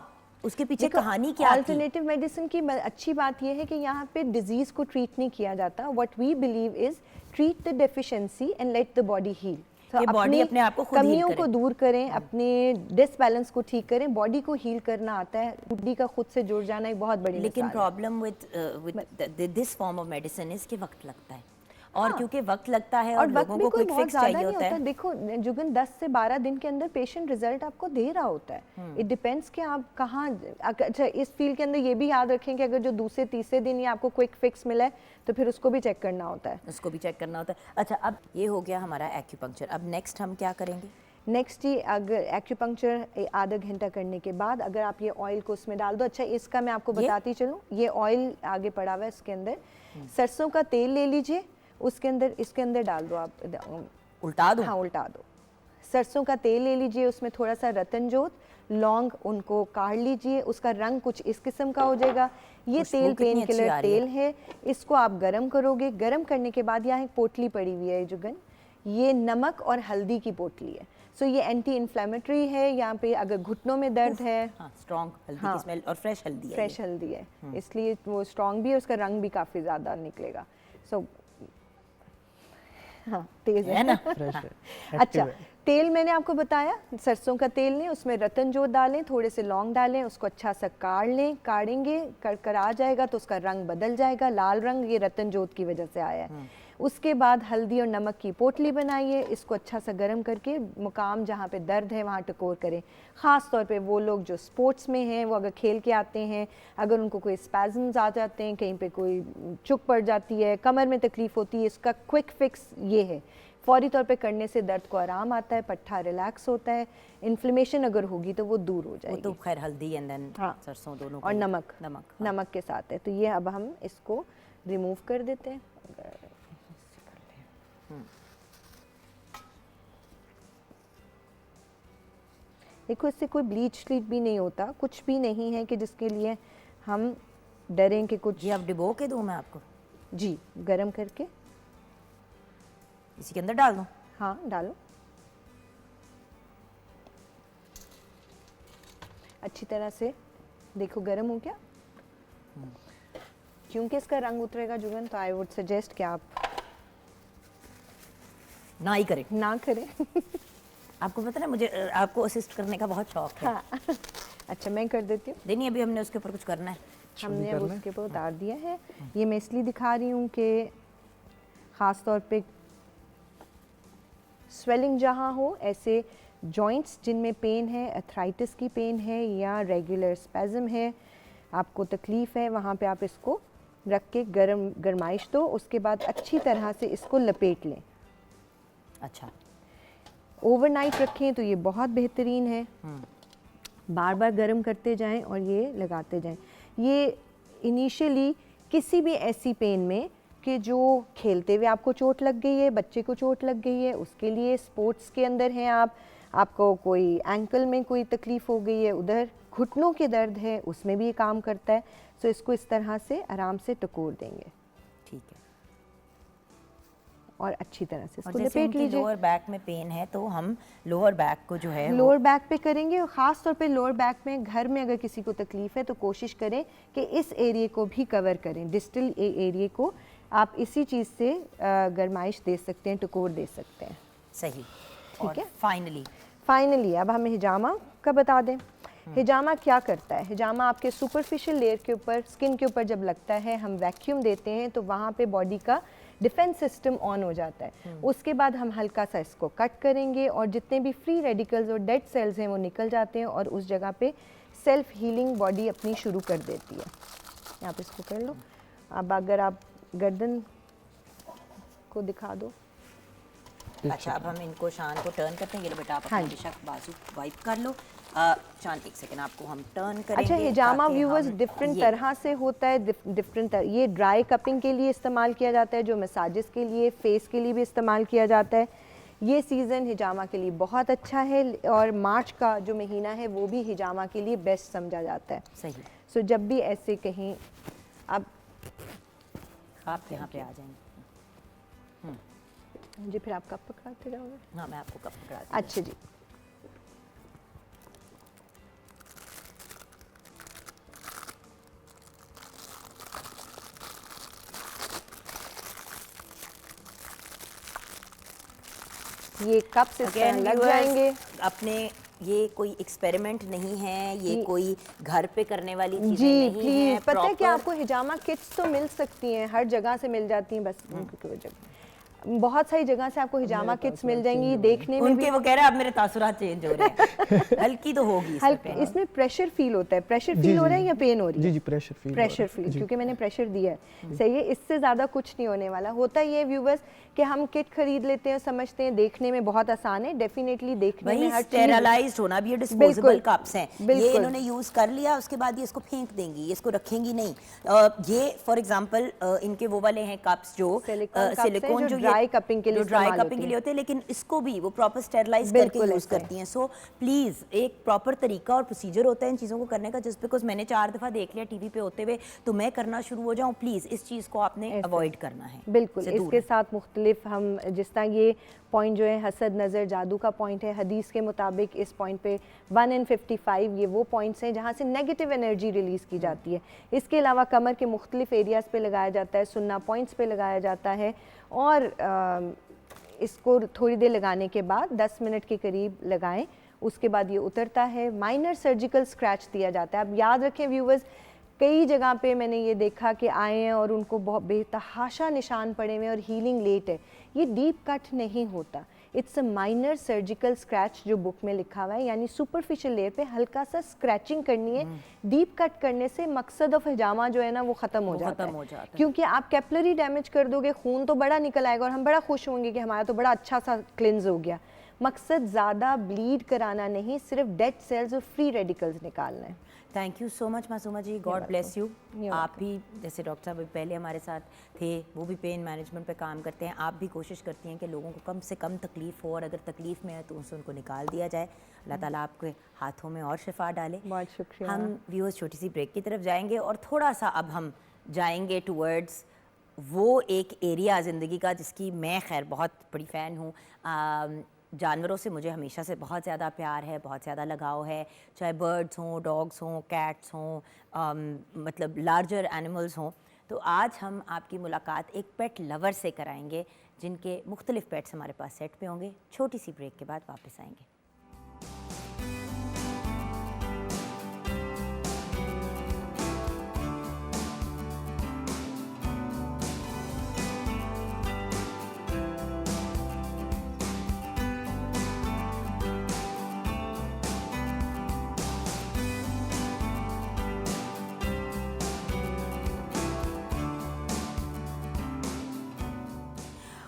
उसके पीछे कहानी क्या थी। अल्टरनेटिव मेडिसिन की अच्छी बात यह है कि यहाँ पे डिजीज को ट्रीट नहीं किया जाता। What we believe is treat the deficiency and let the body heal. कि बॉडी अपने आप को खुद हील कमियों करे। को दूर करें, अपने डिसबैलेंस को ठीक करें। बॉडी को हील करना आता है, बॉडी का खुद से जुड़ जाना एक बहुत बड़ी लेकिन मिसाल है। Problem with this form of medicine is कि वक्त लगता है, और क्योंकि वक्त लगता है और और वक्त लोगों भी को कोई क्विक बहुत फिक्स ज़्यादा चाहिए नहीं होता है। देखो जुगन 10 से 12 दिन के अंदर पेशेंट रिजल्ट आपको दे रहा होता है। इट डिपेंड्स कि आप कहाँ। अच्छा, इस फील्ड के अंदर ये भी याद रखें कि अगर जो दूसरे तीसरे दिन ही आपको क्विक फिक्स मिला है तो फिर उसको भी चेक करना होता है। उसको भी चेक करना होता है। अच्छा, अब ये हो गया हमारा एक्यूपंक्चर। अब नेक्स्ट हम क्या करेंगे? नेक्स्ट ही अगर एक्यूपंक्चर आधा घंटा करने के बाद अगर आप ये ऑयल को उसमें डाल दो। अच्छा, इसका मैं आपको बताती चलूँ, ये ऑयल आगे पड़ा हुआ है, इसके अंदर सरसों का तेल ले लीजिए, उसके अंदर इसके अंदर डाल दो। आप उल्टा दो? हाँ, उल्टा दो। सरसों का तेल ले लीजिए, उसमें थोड़ा सा रतनजोत, लौंग, उनको काढ़ लीजिए। उसका रंग कुछ इस किस्म का हो जाएगा। ये तेल पेन किलर तेल है। इसको आप गरम करोगे। गरम करने के बाद यहाँ एक पोटली पड़ी हुई है जुगन, ये नमक और हल्दी की पोटली है। सो ये एंटी इन्फ्लेमेटरी है। यहाँ पे अगर घुटनों में दर्द है, स्ट्रॉन्ग हल्दी की स्मेल, और फ्रेश हल्दी है। फ्रेश हल्दी है, इसलिए वो स्ट्रॉन्ग भी है, उसका रंग भी काफ़ी ज़्यादा निकलेगा। सो हाँ, तेज़ है ना, फ्रेश है। अच्छा, तेल मैंने आपको बताया, सरसों का तेल लें, उसमें रतनजोत डालें, थोड़े से लौंग डालें, उसको अच्छा सा काढ़ लें। काढ़ेंगे, कर आ जाएगा तो उसका रंग बदल जाएगा, लाल रंग, ये रतनजोत की वजह से आया है। उसके बाद हल्दी और नमक की पोटली बनाइए। इसको अच्छा सा गर्म करके मुकाम जहाँ पे दर्द है वहाँ टकोर करें। ख़ास तौर पे वो लोग जो स्पोर्ट्स में हैं, वो अगर खेल के आते हैं, अगर उनको कोई स्पैज़म्स आ जाते हैं, कहीं पे कोई चुक पड़ जाती है, कमर में तकलीफ़ होती है, इसका क्विक फिक्स ये है फौरी तौर पे करने से दर्द को आराम आता है, पट्ठा रिलैक्स होता है, इन्फ्लेमेशन अगर होगी तो वो दूर हो वो जाएगी। तो खैर हल्दी एंड देन हाँ। सरसों दोनों और को- नमक नमक नमक के साथ है। तो ये अब हम इसको रिमूव कर देते हैं। देखो इससे कोई ब्लीच श्लीच भी नहीं होता, कुछ भी नहीं है कि जिसके लिए हम डरें कि कुछ। ये अब डिबो के दूं मैं आपको, जी, गरम करके। इसी के अंदर डाल दूं? हाँ डालो, अच्छी तरह से। देखो गरम हो गया। क्योंकि इसका रंग उतरेगा जुगन, तो आई वुड सजेस्ट कि आप ना ही करें। ना करें। आपको पता है मुझे आपको असिस्ट करने का बहुत शौक है। हाँ। अच्छा मैं कर देती हूँ। नहीं अभी हमने उसके ऊपर कुछ करना है। हमने अब उसके ऊपर उतार दिया है। ये मैं इसलिए दिखा रही हूँ कि ख़ास तौर पे स्वेलिंग जहाँ हो, ऐसे जॉइंट्स जिनमें पेन है, अर्थराइटिस की पेन है या रेगुलर स्पैज़म है, आपको तकलीफ़ है, वहाँ पे आप इसको रख के गरमाइश दो। उसके बाद अच्छी तरह से इसको लपेट लें। अच्छा, ओवरनाइट रखें तो ये बहुत बेहतरीन है। बार बार गर्म करते जाएं और ये लगाते जाएं। ये इनिशियली किसी भी ऐसी पेन में कि जो खेलते हुए आपको चोट लग गई है, बच्चे को चोट लग गई है, उसके लिए स्पोर्ट्स के अंदर हैं आप, आपको कोई एंकल में कोई तकलीफ़ हो गई है, उधर घुटनों के दर्द है, उसमें भी ये काम करता है। सो इसको इस तरह से आराम से टकोर देंगे ठीक है। और अच्छी तरह से और इसको जैसे लपेट उनकी लीजिए। लोअर बैक में पेन है तो हम लोअर बैक को जो है लोअर बैक पे करेंगे, और ख़ास तौर पे लोअर बैक में घर में अगर किसी को तकलीफ़ है तो कोशिश करें कि इस एरिया को भी कवर करें। डिस्टल एरिया को आप इसी चीज़ से गरमाइश दे सकते हैं, टकोर दे सकते हैं। सही। ठीक है। फाइनली अब हमें हिजामा का बता दें। हिजामा क्या करता है? हिजामा आपके सुपरफिशियल लेयर के ऊपर, स्किन के ऊपर जब लगता है, हम वैक्यूम देते हैं तो वहाँ पे बॉडी का डिफेंस सिस्टम ऑन हो जाता है। उसके बाद हम हल्का सा इसको कट करेंगे और जितने भी फ्री रेडिकल्स और डेड सेल्स हैं वो निकल जाते हैं और उस जगह पे सेल्फ हीलिंग बॉडी अपनी शुरू कर देती है। आप इसको कर लो। अब अगर आप गर्दन को दिखा दो। अच्छा, अब हम इनको शान को टर्न करते हैं। ये लो बेटा, आप हाँ अपना जी। बेशक बाजू वाइप कर लो। शान एक सेकंड, आपको हम टर्न करेंगे। अच्छा, हिजामा ताकि व्यूवर्स हम डिफरेंट ये- तरह से होता है, डिफरेंट ये ड्राई कपिंग के लिए इस्तेमाल किया जाता है, जो मसाजेस के लिए, फेस के लिए भी इस्तेमाल किया जाता है। ये सीज़न हिजामा के लिए बहुत अच्छा है और मार्च का जो महीना है वो भी हिजामा के लिए बेस्ट समझा जाता है। सही। सो जब भी ऐसे कहीं अब आप यहाँ पे आ जाएंगे। जी, फिर आप कब पकड़ाते जाओगे? हाँ, मैं आपको कब पकड़ा दूँ। अच्छा जी। ये कप से इस तरह Again, लग viewers, जाएंगे। अपने ये कोई एक्सपेरिमेंट नहीं है, ये कोई घर पे करने वाली चीजें जी नहीं है। प्लीज, पता है कि proper- आपको हिजामा किट्स तो मिल सकती हैं, हर जगह से मिल जाती हैं, बस उनकी जगह बहुत सारी जगह से आपको हिजामा किट्स मिल जाएंगी। देखने में भी उनके वो कह रहे हैं अब मेरे तासुरात चेंज हो रहे हैं। हल्की तो होगी इसमें हल्का, pain। इसमें प्रेशर फील होता है। प्रेशर जी, फील हो जी, रहा है या पेन हो रही है? जी जी, प्रेशर फील प्रेशर फील, क्योंकि मैंने प्रेशर दिया है। सही है, इससे ज़्यादा कुछ नहीं होने वाला। होता ये व्यूवर्स कि हम किट खरीद लेते हैं, समझते हैं देखने में बहुत आसान है, डेफिनेटली देखने में वही हर चीज़ स्टेरलाइज्ड होना भी, ये डिस्पोजेबल बिल्कुल, कप्स हैं। ये बिल्कुल। इन्होंने यूज कर लिया, उसके बाद ये इसको फेंक देंगी, ये इसको रखेंगी नहीं। ये फॉर एग्जांपल इनके वो वाले हैं कप्स जो सिलिकॉन cups हैं, सिलिकॉन जो ये- dry cupping के लिए जो ड्राई इस्तेमाल कपिंग के होती लिए होते हैं, लेकिन इसको भी वो प्रॉपर स्टेरलाइज बिल्कुल करके यूज ऐसा है। करती हैं। सो प्लीज एक प्रॉपर तरीका और प्रोसीजर होता है इन चीज़ों को करने का। जस्ट बिकॉज मैंने 4 दफ़ा देख लिया टीवी पे होते हुए तो मैं करना शुरू हो जाऊँ, प्लीज इस चीज़ को आपने ऐसे। अवॉइड करना है। बिल्कुल। से दूर इसके साथ मुख्तलिफ हम जिस तरह ये पॉइंट जो है हसद नज़र जादू का पॉइंट है, हदीस के मुताबिक इस पॉइंट पे 1 in 55 ये वो पॉइंट्स हैं जहाँ से नेगेटिव एनर्जी रिलीज़ की जाती है। इसके अलावा कमर के मुख्तलिफ एरियाज़ पे लगाया जाता है, सुन्ना पॉइंट्स पे लगाया जाता है और इसको थोड़ी देर लगाने के बाद 10 मिनट के करीब लगाएं, उसके बाद ये उतरता है। माइनर सर्जिकल स्क्रैच दिया जाता है। अब याद रखें व्यूवर्स, कई जगह पे मैंने ये देखा कि आए हैं और उनको बहुत बेतहाशा निशान पड़े हुए हैं और हीलिंग लेट है। ये डीप कट नहीं होता, it's a minor surgical scratch जो बुक में लिखा हुआ है, यानी सुपरफिशियल लेयर पे हल्का सा स्क्रैचिंग करनी है। डीप कट करने से मकसद ऑफ हिजामा जो है ना वो ख़त्म हो जाता है, क्योंकि आप कैपिलरी डैमेज कर दोगे, खून तो बड़ा निकल आएगा और हम बड़ा खुश होंगे कि हमारा तो बड़ा अच्छा सा क्लिनज हो गया। मकसद ज़्यादा ब्लीड कराना नहीं, सिर्फ डेड सेल्स और फ्री रेडिकल्स निकालना है। Thank you so much Masooma ji, god bless you. आप भी जैसे डॉक्टर साहब पहले हमारे साथ थे, वो भी पेन मैनेजमेंट पे काम करते हैं, आप भी कोशिश करती हैं कि लोगों को कम से कम तकलीफ़ हो और अगर तकलीफ़ में है तो उनसे उनको निकाल दिया जाए। अल्लाह ताला आपके हाथों में और शिफा डाले। बहुत शुक्रिया। हम व्यूअर्स छोटी सी ब्रेक की तरफ जाएंगे और थोड़ा सा अब हम जाएंगे टूवर्ड्स वो एक एरिया ज़िंदगी का जिसकी मैं खैर बहुत बड़ी फ़ैन हूँ। जानवरों से मुझे हमेशा से बहुत ज़्यादा प्यार है, बहुत ज़्यादा लगाव है, चाहे बर्ड्स हों, डॉग्स हों, कैट्स हों, मतलब लार्जर एनिमल्स हों। तो आज हम आपकी मुलाकात एक पेट लवर से कराएंगे जिनके मुख्तलिफ पेट्स हमारे पास सेट पे होंगे। छोटी सी ब्रेक के बाद वापस आएंगे।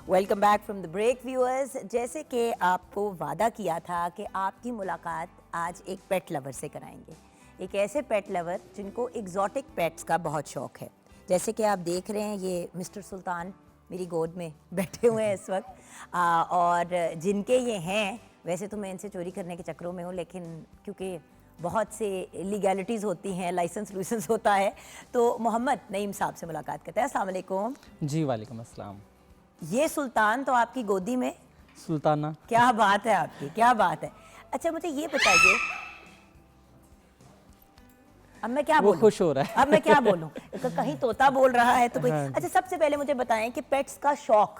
Welcome back from the break viewers. जैसे कि आपको वादा किया था कि आपकी मुलाकात आज एक पेट लवर से कराएंगे, एक ऐसे पेट लवर जिनको एग्जॉटिक पेट्स का बहुत शौक़ है। जैसे कि आप देख रहे हैं ये मिस्टर सुल्तान मेरी गोद में बैठे हुए हैं इस वक्त, और जिनके ये हैं, वैसे तो मैं इनसे चोरी करने के चक्करों में हूँ, लेकिन क्योंकि बहुत से लीगैलिटीज़ होती हैं, लाइसेंस होता है, तो मोहम्मद नईम साहब से मुलाकात करते हैं। अस्सलाम वालेकुम। जी वालेकुम अस्सलाम। ये सुल्तान तो आपकी गोदी में, सुल्ताना, क्या बात है आपकी, क्या बात है। अच्छा मुझे ये बताइए, अब मैं क्या बोलूं? खुश हो रहा है। अब मैं क्या बोलूं? कहीं तोता बोल रहा है तो कोई। अच्छा सबसे पहले मुझे बताएं कि पेट्स का शौक,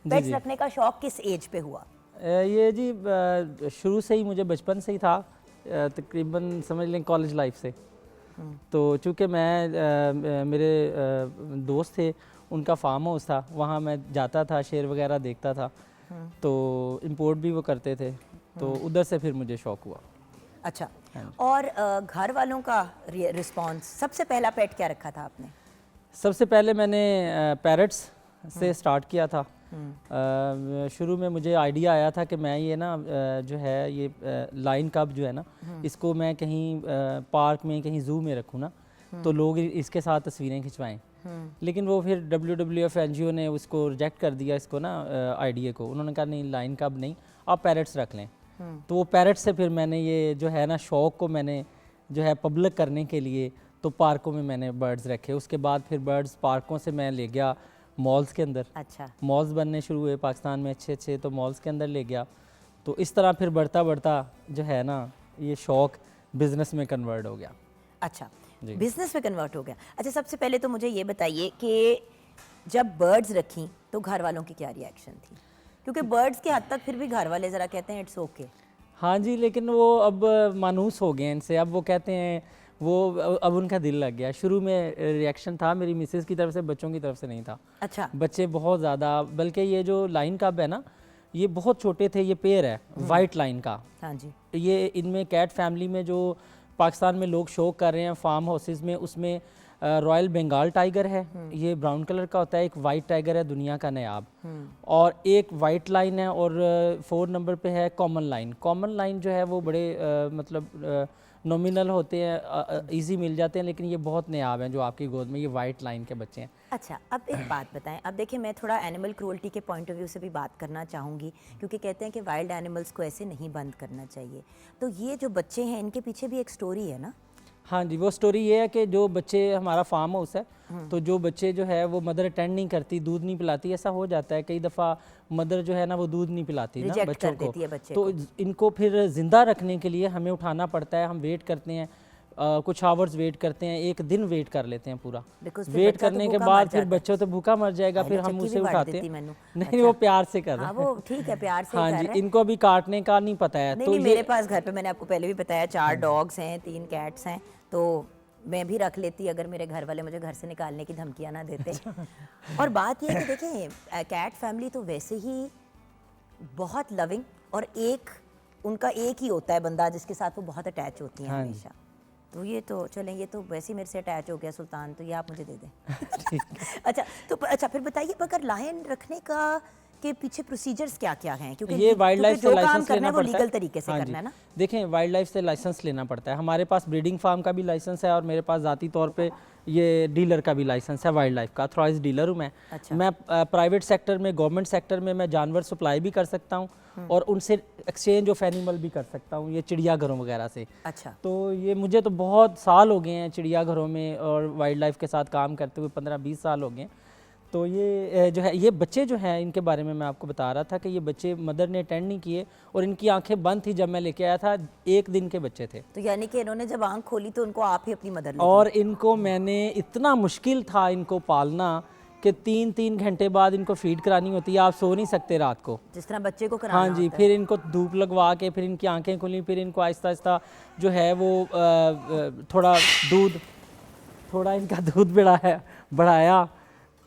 पेट्स रखने का शौक किस एज पे हुआ? ये जी शुरू से ही मुझे बचपन से ही था, तकरीबन समझ लें कॉलेज लाइफ से। तो चूँकि मैं मेरे दोस्त थे, उनका फार्म हाउस था, वहाँ मैं जाता था, शेर वगैरह देखता था, तो इंपोर्ट भी वो करते थे, तो उधर से फिर मुझे शौक़ हुआ। अच्छा, और घर वालों का रिस्पांस, सबसे पहला पेट क्या रखा था आपने? सबसे पहले मैंने पैरट्स से स्टार्ट किया था। शुरू में मुझे आइडिया आया था कि मैं ये ना जो है ये लाइन कब जो है ना, इसको मैं कहीं पार्क में, कहीं ज़ू में रखूँ ना, तो लोग इसके साथ तस्वीरें खिंचवाएं। लेकिन वो फिर WWF NGO ने उसको रिजेक्ट कर दिया, इसको ना आइडिया को। उन्होंने कहा नहीं, लाइन कब नहीं, आप पैरट्स रख लें। तो वो पैरट से फिर मैंने ये जो है ना शौक़ को मैंने जो है पब्लिक करने के लिए तो पार्कों में मैंने बर्ड्स रखे। उसके बाद फिर बर्ड्स पार्कों से मैं ले गया मॉल्स के अंदर। अच्छा, मॉल्स बनने शुरू हुए पाकिस्तान में अच्छे, तो मॉल्स के अंदर ले गया। तो इस तरह फिर बढ़ता जो है ना ये शौक़ बिज़नेस में कन्वर्ट हो गया। अच्छा, बिजनेस में कन्वर्ट हो गया। अच्छा सबसे पहले तो मुझे ये बताइए कि जब बर्ड्स रखी तो घर वालों की क्या रिएक्शन थी? क्योंकि बर्ड्स के हद तक फिर भी घर वाले ज़रा कहते हैं इट्स ओके। हाँ जी, लेकिन वो अब मानूस हो गए इनसे। अब वो कहते हैं, वो अब उनका दिल लग गया। शुरू में रिएक्शन था मेरी मिसेज़ की तरफ से, बच्चों की तरफ से नहीं था। अच्छा, बच्चे बहुत ज़्यादा, बल्कि ये जो लाइन कब है ना, ये बहुत छोटे थे। ये पेयर है वाइट लाइन का। हाँ जी, ये इनमें कैट फैमिली में जो पाकिस्तान में लोग शौक कर रहे हैं फार्म हाउसेस में, उसमें रॉयल बंगाल टाइगर है, ये ब्राउन कलर का होता है। एक वाइट टाइगर है दुनिया का नायाब, और एक वाइट लाइन है, और 4 नंबर पे है कॉमन लाइन। कॉमन लाइन जो है वो बड़े मतलब नॉमिनल होते हैं, इजी मिल जाते हैं, लेकिन ये बहुत नायाब हैं जो आपकी गोद में ये वाइट लाइन के बच्चे हैं। अच्छा अब एक बात बताएं, अब देखिए मैं थोड़ा एनिमल क्रूअल्टी के पॉइंट ऑफ व्यू से भी बात करना चाहूँगी, क्योंकि कहते हैं कि वाइल्ड एनिमल्स को ऐसे नहीं बंद करना चाहिए। तो ये जो बच्चे हैं इनके पीछे भी एक स्टोरी है ना? हाँ जी, वो स्टोरी ये है कि जो बच्चे, हमारा फार्म हाउस है, तो जो बच्चे जो है वो मदर अटेंड नहीं करती, दूध नहीं पिलाती। ऐसा हो जाता है कई दफ़ा, मदर जो है ना वो दूध नहीं पिलाती ना बच्चों को, तो इनको फिर ज़िंदा रखने के लिए हमें उठाना पड़ता है। हम वेट करते हैं, कुछ आवर्स वेट करते हैं, एक दिन वेट कर लेते हैं पूरा। वेट करने के बाद फिर बच्चों तो भूखा मर जाएगा, फिर हम उसे उठाते हैं। नहीं, वो प्यार से कर रहे हैं। वो ठीक है, प्यार से हाँ जी, इनको अभी काटने का नहीं पता है। तो मेरे पास घर पे, मैंने आपको पहले भी बताया, 4 डॉग्स हैं, 3 कैट्स हैं, तो मैं भी रख लेती अगर मेरे घर वाले मुझे घर से निकालने की धमकियाँ ना देते। और बात ये है कि देखें कैट फैमिली तो वैसे ही बहुत लविंग, और एक उनका एक ही होता है बंदा जिसके साथ वो बहुत अटैच होती हैं हाँ जी। हमेशा। तो ये तो चलें, ये तो वैसे ही मेरे से अटैच हो गया सुल्तान, तो ये आप मुझे दे दें। अच्छा फिर बताइए, अगर लायन रखने का के पीछे प्रोसीजर्स क्या क्या हैं? क्योंकि ये वाइल्ड लाइफ से जो काम लाइसेंस करना लेना है वो पड़ता है। लीगल तरीके से हाँ करना जी। है ना। देखें, वाइल्ड लाइफ से लाइसेंस लेना पड़ता है। हमारे पास ब्रीडिंग फार्म का भी लाइसेंस है और मेरे पास ज़ाती तौर पे ये डीलर का भी लाइसेंस है, वाइल्ड लाइफ का। अथॉराइज्ड डीलर हूँ मैं। अच्छा। मैं प्राइवेट सेक्टर में, गवर्नमेंट सेक्टर में मैं जानवर सप्लाई भी कर सकता हूँ और उनसे एक्सचेंज ऑफ एनिमल भी कर सकता हूँ, ये चिड़ियाघरों वगैरह से। अच्छा। तो ये मुझे तो बहुत साल हो गए हैं चिड़ियाघरों में और वाइल्ड लाइफ के साथ काम करते हुए, 15-20 साल हो गए हैं। तो ये जो है, ये बच्चे जो हैं, इनके बारे में मैं आपको बता रहा था कि ये बच्चे मदर ने अटेंड नहीं किए और इनकी आंखें बंद थी जब मैं लेके आया था। 1 दिन के बच्चे थे। तो यानी कि इन्होंने जब आंख खोली तो उनको आप ही अपनी मदर और इनको मैंने, इतना मुश्किल था इनको पालना कि 3-3 घंटे बाद इनको फीड करानी होती है। आप सो नहीं सकते रात को, जिस तरह बच्चे को कराना हाँ जी। होता है। फिर इनको धूप लगवा के, फिर इनकी आंखें खुली, फिर इनको आहिस्ता आहिस्ता जो है वो थोड़ा इनका दूध बढ़ाया।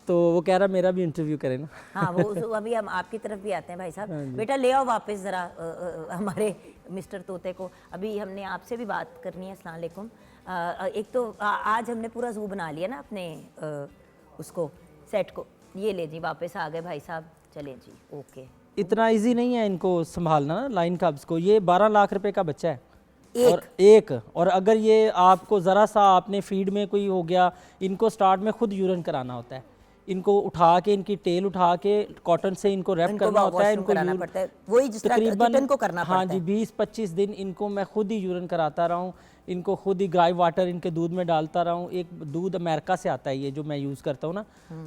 तो वो कह रहा मेरा भी इंटरव्यू करें ना। हाँ, वो अभी हम आपकी तरफ भी आते हैं भाई साहब। बेटा ले आओ वापस ज़रा हमारे मिस्टर तोते को। अभी हमने आपसे भी बात करनी है। अस्सलाम वालेकुम। एक तो आज हमने पूरा ज़ू बना लिया ना अपने उसको सेट को। ये ले जी, वापस आ गए भाई साहब। चलें जी, ओके। इतना इजी नहीं है इनको संभालना ना, लाइन कब्स को। ये 12 लाख रुपए का बच्चा है। और अगर ये आपको ज़रा सा आपने फीड में कोई हो गया, इनको स्टार्ट में खुद यूरिन कराना होता है। इनको उठा के, इनकी टेल उठा के कॉटन से इनको रैप करना होता है, इनको कराना पड़ता है, वही जिस तरह किटन को करना पड़ता है। हाँ जी, 20-25 दिन इनको मैं खुद ही यूरिन कराता रहा हूँ। इनको खुद ही ग्राई वाटर इनके दूध में डालता रहा हूँ। एक दूध अमेरिका से आता है, ये जो मैं यूज़ करता हूँ ना,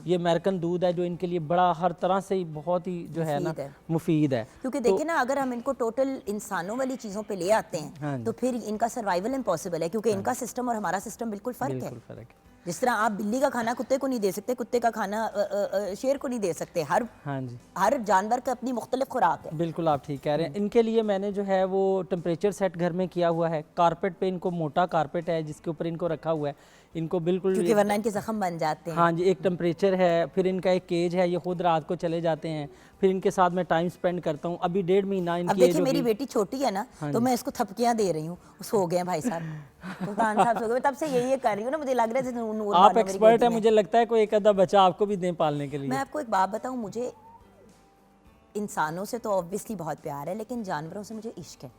ये अमेरिकन दूध है जो इनके लिए बड़ा हर तरह से ही बहुत ही जो है ना मुफीद है। क्योंकि देखिए ना, अगर हम इनको टोटल इंसानों वाली चीज़ों पे ले आते हैं तो फिर इनका सर्वाइवल इम्पॉसिबल है, क्योंकि इनका सिस्टम और हमारा सिस्टम बिल्कुल फ़र्क है। जिस तरह आप बिल्ली का खाना कुत्ते को नहीं दे सकते, कुत्ते का खाना शेर को नहीं दे सकते। हर जानवर का अपनी मुख्तलिफ खुराक है। बिल्कुल आप ठीक कह रहे हैं। इनके लिए मैंने जो है वो टेम्परेचर सेट घर में किया हुआ है। कारपेट पे इनको, मोटा कारपेट है जिसके ऊपर इनको रखा हुआ है। इनको बिल्कुल, क्योंकि वरना इनके जख्म बन जाते हैं। हाँ जी, एक टेम्परेचर है, फिर इनका एक केज है, ये खुद रात को चले जाते हैं, फिर इनके साथ मैं टाइम स्पेंड करता हूँ। अभी 1.5 महीना इनकी। अब देखिए मेरी बेटी छोटी है ना, तो मैं इसको थपकियां दे रही हूँ। सो गए भाई साहब, सुल्तान साहब सो गए, तब से यही कर रही हूँ ना। मुझे लग रहा है आप एक्सपर्ट है, मुझे लगता है कोई एक आधा बच्चा आपको भी दें पालने के लिए। मैं आपको एक बात बताऊँ, मुझे इंसानों से तो ऑब्वियसली बहुत प्यार है, लेकिन जानवरों से मुझे इश्क है।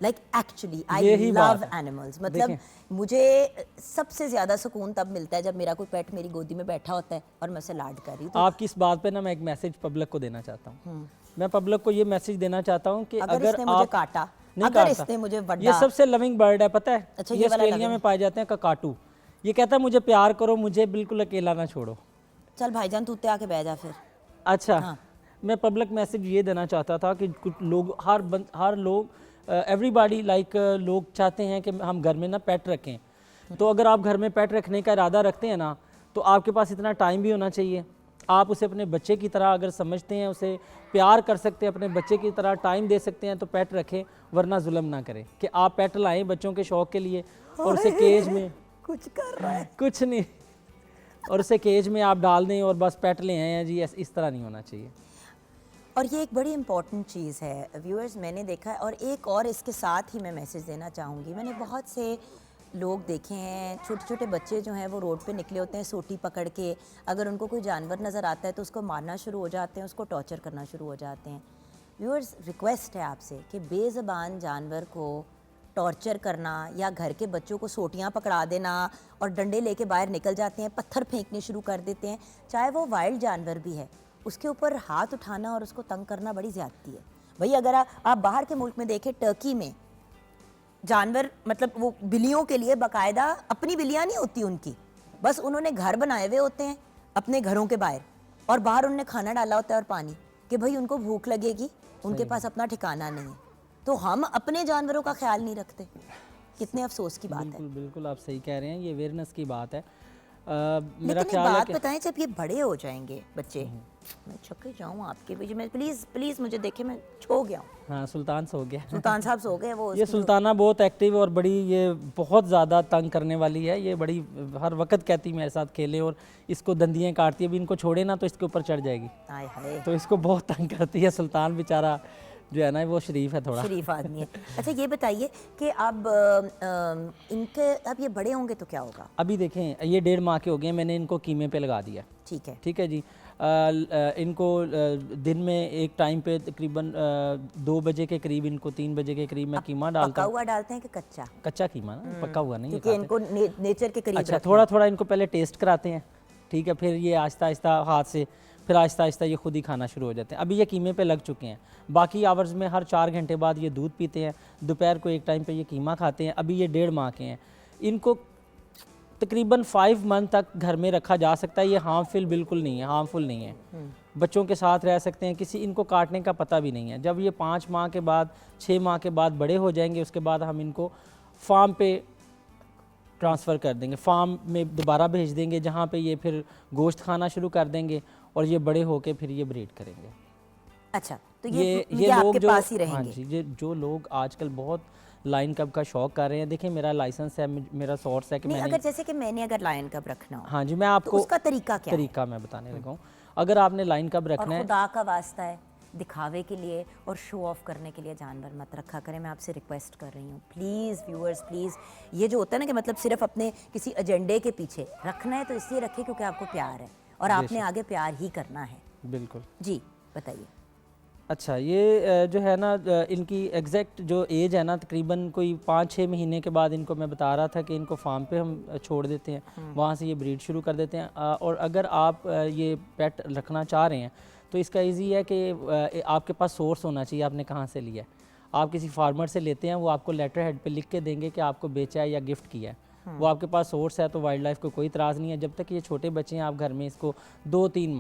Like actually I love animals. मतलब मुझे सबसे ज़्यादा सुकून तब मिलता है जब मेरा कोई पेट मेरी गोदी में बैठा होता है और मैं उसे लाड कर रही हूँ। आपकी इस बात पे ना मैं एक मैसेज पब्लिक को देना चाहता हूँ। मैं पब्लिक को ये मैसेज देना चाहता हूँ कि अगर इसने मुझे काटा, अगर इसने मुझे वड्डा, ये सबसे लविंग बर्ड है, पता है। अच्छा, ये ऑस्ट्रेलिया में पाए जाते हैं, ककाटू। ये कहता है मुझे प्यार करो, मुझे बिल्कुल अकेला ना छोड़ो। चल भाईजान तू आके बैठ जा फिर। अच्छा, मैं पब्लिक मैसेज ये देना चाहता था कि कुछ लोग, हर लोग, एवरीबॉडी लाइक, लोग चाहते हैं कि हम घर में ना पेट रखें। तो अगर आप घर में पेट रखने का इरादा रखते हैं ना, तो आपके पास इतना टाइम भी होना चाहिए। आप उसे अपने बच्चे की तरह अगर समझते हैं, उसे प्यार कर सकते हैं, अपने बच्चे की तरह टाइम दे सकते हैं, तो पेट रखें। वरना जुल्म ना करें कि आप पेट लाएं बच्चों के शौक के लिए और उसे केज में, कुछ कर रहा है, कुछ नहीं, और उसे केज में आप डाल दें और बस पेट ले आए हैं जी। इस तरह नहीं होना चाहिए। और ये एक बड़ी इंपॉर्टेंट चीज़ है व्यूअर्स, मैंने देखा है। और एक और इसके साथ ही मैं मैसेज देना चाहूँगी। मैंने बहुत से लोग देखे हैं, छोटे छोटे बच्चे जो हैं वो रोड पे निकले होते हैं सोटी पकड़ के। अगर उनको कोई जानवर नज़र आता है तो उसको मारना शुरू हो जाते हैं, उसको टॉर्चर करना शुरू हो जाते हैं। व्यूअर्स, रिक्वेस्ट है आपसे कि बेज़बान जानवर को टॉर्चर करना या घर के बच्चों को सोटियाँ पकड़ा देना और डंडे लेके बाहर निकल जाते हैं, पत्थर फेंकने शुरू कर देते हैं, चाहे वो वाइल्ड जानवर भी है, उसके ऊपर हाथ उठाना और उसको तंग करना बड़ी ज़्यादती है। भाई अगर आप बाहर के मुल्क में देखें, टर्की में जानवर, मतलब वो बिल्लियों के लिए बाकायदा अपनी बिल्लियाँ नहीं होती उनकी, बस उन्होंने घर बनाए हुए होते हैं अपने घरों के बाहर, और बाहर उन्होंने खाना डाला होता है और पानी, कि भाई उनको भूख लगेगी, उनके पास अपना ठिकाना नहीं है। तो हम अपने जानवरों का ख्याल नहीं रखते, कितने अफसोस की बात है। बिल्कुल आप सही कह रहे हैं, ये अवेयरनेस की बात है। मेरा लेकिन ख्याल एक है बात कि बताएं, जब ये बड़े हो जाएंगे बच्चे, मैं छक्के जाऊँ आपके पीछे, मैं प्लीज़ मुझे देखे, मैं छो गया हूँ। हाँ सुल्तान सो गया। सुल्तान साहब सो गए, वो ये उसकी जो- सुल्ताना बहुत एक्टिव और बड़ी, ये बहुत ज़्यादा तंग करने वाली है। ये बड़ी हर वक्त कहती मेरे साथ खेले और इसको दंदियाँ काटती है। अभी इनको छोड़े ना तो इसके ऊपर चढ़ जाएगी, आय हाय, तो इसको बहुत तंग करती है। सुल्तान बेचारा जो है ना वो शरीफ है थोड़ा। शरीफ आदमी है। अच्छा ये बताइए कि अब इनके अब ये बड़े होंगे तो क्या होगा? अभी देखें ये 1.5 माह के हो गए, मैंने इनको कीमे पे लगा दिया। ठीक है, ठीक है जी। इनको दिन में एक टाइम पे तकरीबन 2 बजे के करीब, इनको 3 बजे के करीब मैं कीमा डालता पका हूँ। हुआ डालते हैं कि कच्चा? कच्चा कीमा ना, पका हुआ नहीं, ये क्योंकि खाते हैं। इनको नेचर के करीब अच्छा, रखना थोड़ा थोड़ा इनको पहले टेस्ट कराते हैं, ठीक है, फिर ये आहिस्ता आहिस्ता हाथ से, फिर आहिस्ता आहिस्ता ये खुद ही खाना शुरू हो जाते हैं। अभी ये कीमे पे लग चुके हैं। बाकी आवर्स में हर 4 घंटे बाद ये दूध पीते हैं, दोपहर को एक टाइम पे ये कीमा खाते हैं। अभी ये 1.5 माह के हैं। इनको तकरीबन 5 मंथ तक घर में रखा जा सकता है। ये हार्मफुल बिल्कुल नहीं है, हार्मफुल नहीं है। बच्चों के साथ रह सकते हैं, किसी इनको काटने का पता भी नहीं है। जब ये 5 माह के बाद, 6 माह के बाद बड़े हो जाएंगे, उसके बाद हम इनको फार्म पे ट्रांसफ़र कर देंगे, फार्म में दोबारा भेज देंगे, जहाँ पे ये फिर गोश्त खाना शुरू कर देंगे और ये बड़े होके फिर ये ब्रीड करेंगे। अच्छा, तो ये लोग आपके जो, पास ही हाँ रहेंगे? जी, ये जो लोग आजकल बहुत लाइन कब का शौक कर रहे हैं, देखिए मेरा लाइसेंस है, मेरा सोर्स है कि नहीं, मैंने, अगर जैसे कि मैंने अगर लायन कब रखना हो, हाँ जी, मैं तो आपको उसका तरीका क्या है? तरीका मैं बताने लगा हूँ। अगर आपने लाइन कब और रखना है, खुदा का वास्ता है, दिखावे के लिए और शो ऑफ करने के लिए जानवर मत रखा करें। मैं आपसे रिक्वेस्ट कर रही हूँ, प्लीज़ व्यूअर्स प्लीज़। ये जो होता है ना कि मतलब सिर्फ अपने किसी एजेंडे के पीछे रखना है, तो इसलिए रखें क्योंकि आपको प्यार है और आपने आगे प्यार ही करना है। बिल्कुल जी बताइए। अच्छा, ये जो है ना, इनकी एग्जैक्ट जो एज है ना, तकरीबन कोई 5-6 महीने के बाद इनको मैं बता रहा था कि इनको फार्म पे हम छोड़ देते हैं, वहाँ से ये ब्रीड शुरू कर देते हैं। और अगर आप ये पेट रखना चाह रहे हैं तो इसका इजी है कि आपके पास सोर्स होना चाहिए, आपने कहाँ से लिया है। आप किसी फार्मर से लेते हैं, वो आपको लेटर हेड पे लिख के देंगे कि आपको बेचा है या गिफ्ट किया है। वो आपके पास सोर्स है तो वाइल्ड लाइफ को कोई इतराज़ नहीं है। जब तक ये छोटे बच्चे हैं, आप घर में इसको 2-3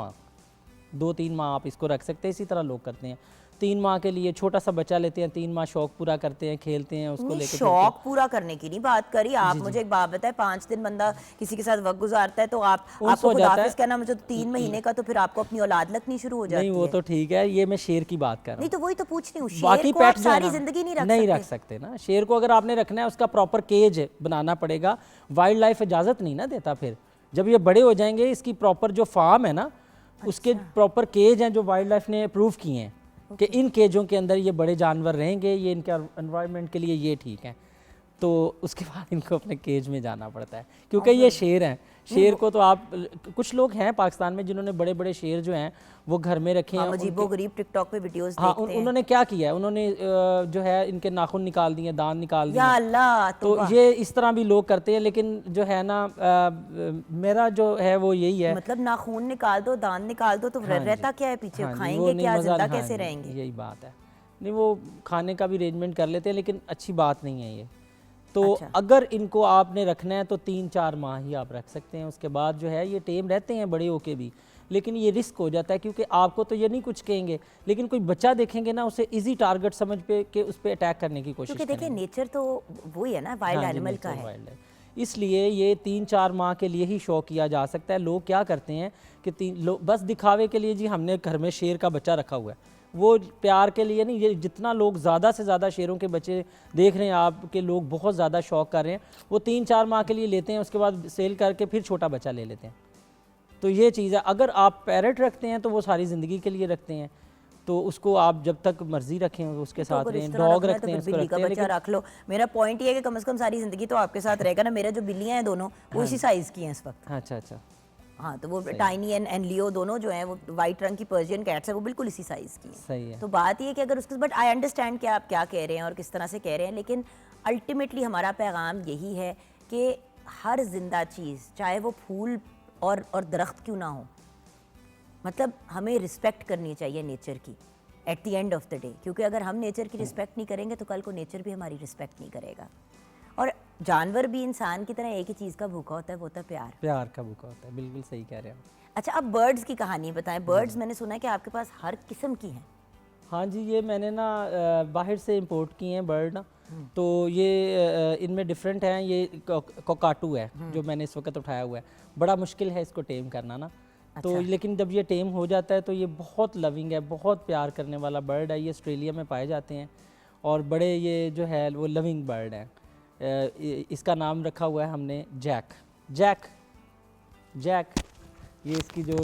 माह आप इसको रख सकते हैं। इसी तरह लोग करते हैं, 3 माह के लिए छोटा सा बच्चा लेते हैं, 3 माह शौक पूरा करते हैं, खेलते हैं उसको नहीं, लेके शौक पूरा करने की नहीं बात करी आप। मुझे एक बात बताए, 5 दिन बंदा किसी के साथ वक्त गुजारता है तो आपको हो खुदा जाता हाफिज है। कहना, मुझे तो 3 महीने का, तो फिर आपको अपनी औलाद लगनी शुरू हो जाती नहीं, है। वो तो ठीक है, ये मैं शेर की बात कर रहा नहीं हूँ। तो वही तो पूछ रही हूँ, बाकी शेर को आप पेट जो है सारी ना, जिंदगी नहीं नहीं रख रख सकते ना। शेर को अगर आपने रखना है, उसका प्रॉपर केज बनाना पड़ेगा। वाइल्ड लाइफ इजाज़त नहीं ना देता। फिर जब ये बड़े हो जाएंगे, इसकी प्रॉपर जो फार्म है ना, उसके प्रॉपर केज हैं जो वाइल्ड लाइफ ने अप्रूव किए हैं कि इन केजों के अंदर ये बड़े जानवर रहेंगे, ये इनके एनवायरनमेंट के लिए ये ठीक है। तो उसके बाद इनको अपने केज में जाना पड़ता है, क्योंकि ये शेर हैं। शेर को तो आप, कुछ लोग हैं पाकिस्तान में जिन्होंने बड़े बड़े शेर जो हैं वो घर में रखे हैं। अजीबो गरीब टिकटॉक पे वीडियोस हाँ, देखते हैं। उन्होंने क्या किया है, उन्होंने जो है इनके नाखून निकाल दिए, दांत निकाल या दिए। अल्लाह, तो ये इस तरह भी लोग करते हैं, लेकिन जो है ना, मेरा जो है वो यही है। मतलब नाखून निकाल दो, दांत निकाल दो, तो हाँ जी, रहता क्या है पीछे? हाँ जी, वो खाएंगे नहीं क्या, मज़ा, जिंदा हाँ कैसे जी, रहेंगे? यही बात है। नहीं, वो खाने का भी अरेंजमेंट कर लेते हैं, लेकिन अच्छी बात नहीं है ये। तो अच्छा। अगर इनको आपने रखना है तो 3-4 माह ही आप रख सकते हैं। उसके बाद जो है ये टेम रहते हैं बड़े होके भी, लेकिन ये रिस्क हो जाता है, क्योंकि आपको तो ये नहीं कुछ कहेंगे, लेकिन कोई बच्चा देखेंगे ना, उसे इजी टारगेट समझ पे कि उस पर अटैक करने की कोशिश क्योंकि देखिए नेचर तो वही है ना, वाइल्ड एनिमल का है। इसलिए ये 3-4 माह के लिए ही शौक किया जा सकता है। लोग क्या करते हैं कि बस दिखावे के लिए, जी हमने घर में शेर का बच्चा रखा हुआ है, वो प्यार के लिए नहीं। ये जितना लोग ज़्यादा से ज़्यादा शेरों के बच्चे देख रहे हैं आपके, लोग बहुत ज़्यादा शौक कर रहे हैं, वो 3-4 माह के लिए लेते हैं, उसके बाद सेल करके फिर छोटा बच्चा ले लेते हैं। तो ये चीज़ है। अगर आप पैरट रखते हैं तो वो सारी ज़िंदगी के लिए रखते हैं, तो उसको आप जब तक मर्जी रखें उसके साथ रहें। डॉग रखते हैं, उसको बिल्ली का रखते हैं, बच्चा लेकिन रख लो। मेरा पॉइंट ये है कि कम से कम सारी जिंदगी तो आपके साथ रहेगा ना। मेरे जो बिल्लियां हैं दोनों, वो इसी साइज की हैं इस वक्त। अच्छा, हाँ, तो वो टाइनी एंड लियो दोनों जो हैं, वो वाइट रंग की पर्शियन कैट्स है, वो बिल्कुल इसी साइज की हैं। सही है। तो बात ये है कि अगर उसके, बट आई अंडरस्टैंड कि आप क्या कह रहे हैं और किस तरह से कह रहे हैं, लेकिन अल्टीमेटली हमारा पैगाम यही है कि हर जिंदा चीज़, चाहे वो फूल और दरख्त क्यों ना हो, मतलब हमें रिस्पेक्ट करनी चाहिए नेचर की at the end of the day. क्योंकि अगर हम नेचर की रिस्पेक्ट नहीं करेंगे तो कल को नेचर भी हमारी रिस्पेक्ट नहीं करेगा। और जानवर भी इंसान की तरह एक ही चीज़ का भूखा होता है, वो होता है प्यार। प्यार का भूखा होता है, बिल्कुल सही कह रहे हैं आप। अच्छा, अब बर्ड्स की कहानी बताएं। बर्ड्स मैंने सुना है कि आपके पास हर किस्म की हैं। हाँ जी, ये मैंने ना बाहर से इंपोर्ट किए हैं बर्ड ना, तो ये इनमें डिफरेंट हैं। ये कोकाटू है जो मैंने इस वक्त उठाया हुआ है। बड़ा मुश्किल है इसको टेम करना ना, तो लेकिन जब ये टेम हो जाता है तो ये बहुत लविंग है, बहुत प्यार करने वाला बर्ड है। ये ऑस्ट्रेलिया में पाए जाते हैं और बड़े ये जो है वो लविंग बर्ड हैं। इसका नाम रखा हुआ है हमने जैक। जैक जैक ये इसकी जो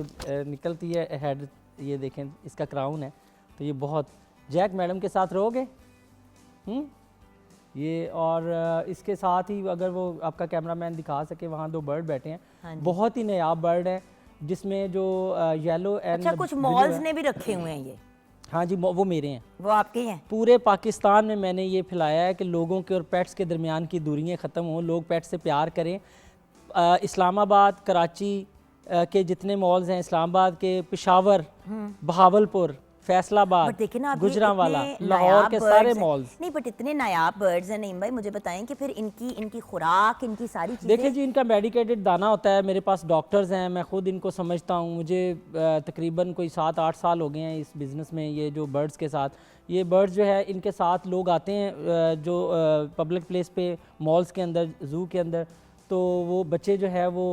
निकलती है हेड, ये देखें इसका क्राउन है, तो ये बहुत। जैक मैडम के साथ रहोगे? ये और इसके साथ ही अगर वो आपका कैमरामैन दिखा सके, वहाँ 2 बर्ड बैठे हैं। हाँ बहुत ही नायाब बर्ड है, जिसमें जो येलो एंड अच्छा, कुछ मॉल्स ने भी रखे हुए हैं ये? हाँ जी, वो मेरे हैं। वो आपके ही हैं? पूरे पाकिस्तान में मैंने ये फैलाया है कि लोगों के और पेट्स के दरमियान की दूरियां ख़त्म हों, लोग पेट्स से प्यार करें। इस्लामाबाद, कराची के जितने मॉल्स हैं, इस्लामाबाद के, पेशावर, बहावलपुर, फैसलाबाद, गुजरांवाला, लाहौर के सारे मॉल्स। नहीं, बट इतने नायाब बर्ड्स हैं नईम भाई, मुझे बताएं कि फिर इनकी खुराक, इनकी सारी चीजें। देखिए जी, इनका मेडिकेटेड दाना होता है। मेरे पास डॉक्टर्स हैं, मैं खुद इनको समझता हूँ। मुझे तकरीबन कोई 7-8 साल हो गए हैं इस बिज़नेस में, ये जो बर्ड्स के साथ। ये बर्ड्स जो है, इनके साथ लोग आते हैं जो पब्लिक प्लेस पे, मॉल्स के अंदर, ज़ू के अंदर, तो वो बच्चे जो है वो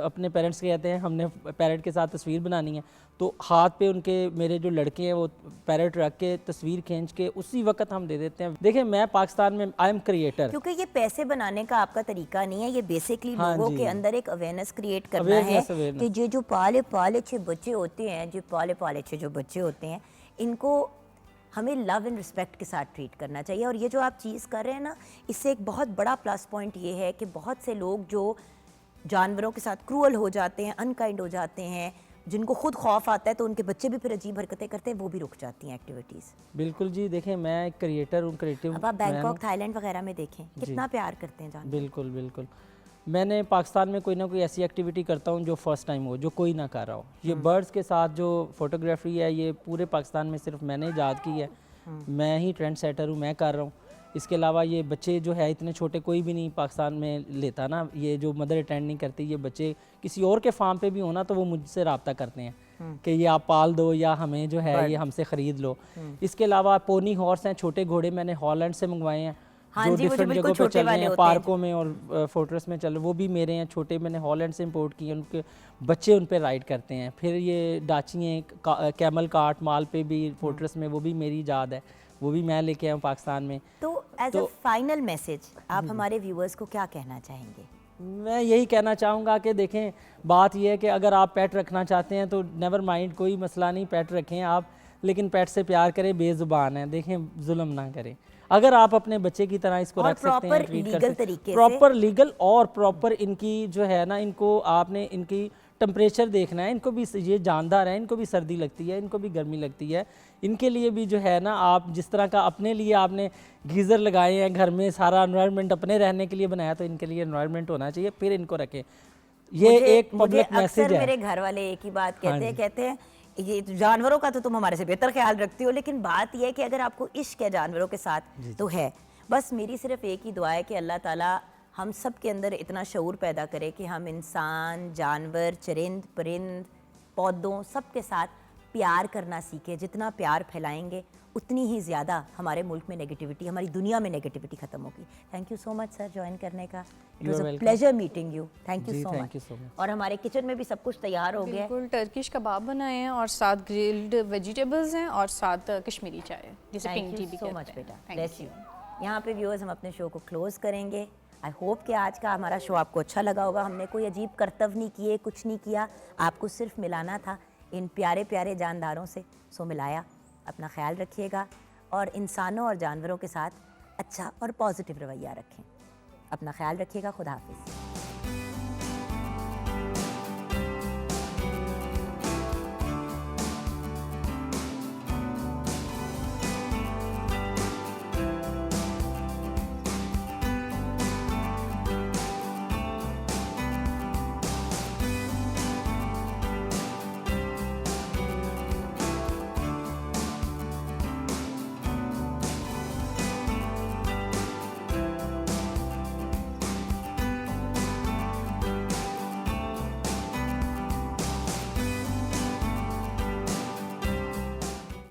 अपने पेरेंट्स के कहते हैं हमने पैरट के साथ तस्वीर बनानी है, तो हाथ पे उनके, मेरे जो लड़के हैं वो पैरट रख के तस्वीर खींच के उसी वक्त हम दे देते हैं। देखिए, मैं पाकिस्तान में आई एम क्रिएटर, क्योंकि ये पैसे बनाने का आपका तरीका नहीं है, ये बेसिकली हाँ लोगों जी, के अंदर एक अवेयरनेस क्रिएट करना है कि ये जो पाले पाले अच्छे बच्चे होते हैं, जो पाले पाले अच्छे जो बच्चे होते हैं, इनको हमें लव एंड रिस्पेक्ट के साथ ट्रीट करना चाहिए। और ये जो आप चीज़ कर रहे हैं ना, इससे एक बहुत बड़ा प्लस पॉइंट ये है कि बहुत से लोग जो जानवरों के साथ क्रूअल हो जाते हैं, अनकाइंड हो जाते हैं, जिनको खुद खौफ आता है, तो उनके बच्चे भी फिर अजीब हरकतें करते हैं, वो भी रुक जाती हैं एक्टिविटीज़। बिल्कुल जी। देखें, मैं एक क्रिएटर हूँ, क्रिएटिव। अब आप बैंकॉक, थाईलैंड वगैरह में देखें कितना प्यार करते हैं जानवर। बिल्कुल बिल्कुल। मैंने पाकिस्तान में कोई ना कोई ऐसी एक्टिविटी करता हूँ जो फर्स्ट टाइम हो, जो कोई ना कर रहा हो। ये बर्ड्स के साथ जो फोटोग्राफी है, ये पूरे पाकिस्तान में सिर्फ मैंने ईजाद की है। मैं ही ट्रेंड सेटर हूँ, मैं कर रहा हूँ। इसके अलावा ये बच्चे जो है इतने छोटे कोई भी नहीं पाकिस्तान में लेता ना, ये जो मदर अटेंड नहीं करती। ये बच्चे किसी और के फार्म पे भी होना तो वो मुझसे रब्ता करते हैं कि ये आप पाल दो या हमें जो है ये हमसे ख़रीद लो। इसके अलावा पोनी हॉर्स हैं, छोटे घोड़े मैंने हॉलैंड से मंगवाए हैं, जो डिफरेंट जगहों पे चल रहे हैं, पार्कों में और फोर्ट्रेस में चल रहे, वो भी मेरे हैं छोटे, मैंने हॉलैंड से इंपोर्ट किए। उनके बच्चे उन पे राइड करते हैं। फिर ये डाचियाँ, कैमल कार्ट माल पे भी फोर्ट्रेस में, वो भी मेरी ईजाद है, वो भी मैं लेके आया हूँ पाकिस्तान में। तो एज अ फाइनल मैसेज आप हमारे व्यूअर्स को क्या कहना चाहेंगे? मैं यही कहना चाहूँगा कि देखें, बात यह है कि अगर आप पेट रखना चाहते हैं तो नेवर माइंड, कोई मसला नहीं, पेट रखें आप, लेकिन पेट से प्यार करें, बेजुबान है, देखें जुल्म ना करें। अगर आप अपने बच्चे की तरह इसको रख सकते हैं, ट्रीट कर सकते हैं प्रॉपर लीगल, और प्रॉपर इनकी जो है ना, इनको आपने इनकी टेम्परेचर देखना है। इनको भी, ये जानदार है, इनको भी सर्दी लगती है, इनको भी गर्मी लगती है। इनके लिए भी जो है ना, आप जिस तरह का अपने लिए आपने गीज़र लगाए हैं घर में, सारा एनवायरनमेंट अपने रहने के लिए बनाया, तो इनके लिए एनवायरनमेंट होना चाहिए, फिर इनको रखें। ये एक पब्लिक मैसेज है। मेरे घर वाले एक ही बात कहते हैं ये जानवरों का तो तुम हमारे से बेहतर ख्याल रखती हो, लेकिन बात यह है कि अगर आपको इश्क है जानवरों के साथ तो है। बस मेरी सिर्फ एक ही दुआ है कि अल्लाह ताला हम सब के अंदर इतना शऊर पैदा करे कि हम इंसान, जानवर, चरिंद, परिंद, पौधों, सब के साथ प्यार करना सीखे। जितना प्यार फैलाएंगे उतनी ही ज़्यादा हमारे मुल्क में नेगेटिविटी, हमारी दुनिया में नेगेटिविटी ख़त्म होगी। Thank you so much sir join करने का। It was a pleasure meeting you. Thank you so much. और हमारे किचन में भी सब कुछ तैयार हो गया है। बिल्कुल, टर्किश कबाब बनाए हैं और साथ ग्रिल्ड वेजिटेबल्स हैं और साथ कश्मीरी चाय है, जिसे पिंक टी भी कहते हैं। सो मच बेटा, ब्लेस यू। यहाँ पे व्यूअर्स हम अपने शो को क्लोज़ करेंगे। आई होप कि आज का हमारा शो आपको अच्छा लगा होगा। हमने कोई अजीब कर्तव्य नहीं किए, कुछ नहीं किया, आपको सिर्फ मिलाना था इन प्यारे प्यारे जानदारों से। सो मिलाया। अपना ख्याल रखिएगा और इंसानों और जानवरों के साथ अच्छा और पॉजिटिव रवैया रखें। अपना ख्याल रखिएगा। खुदा हाफिज़।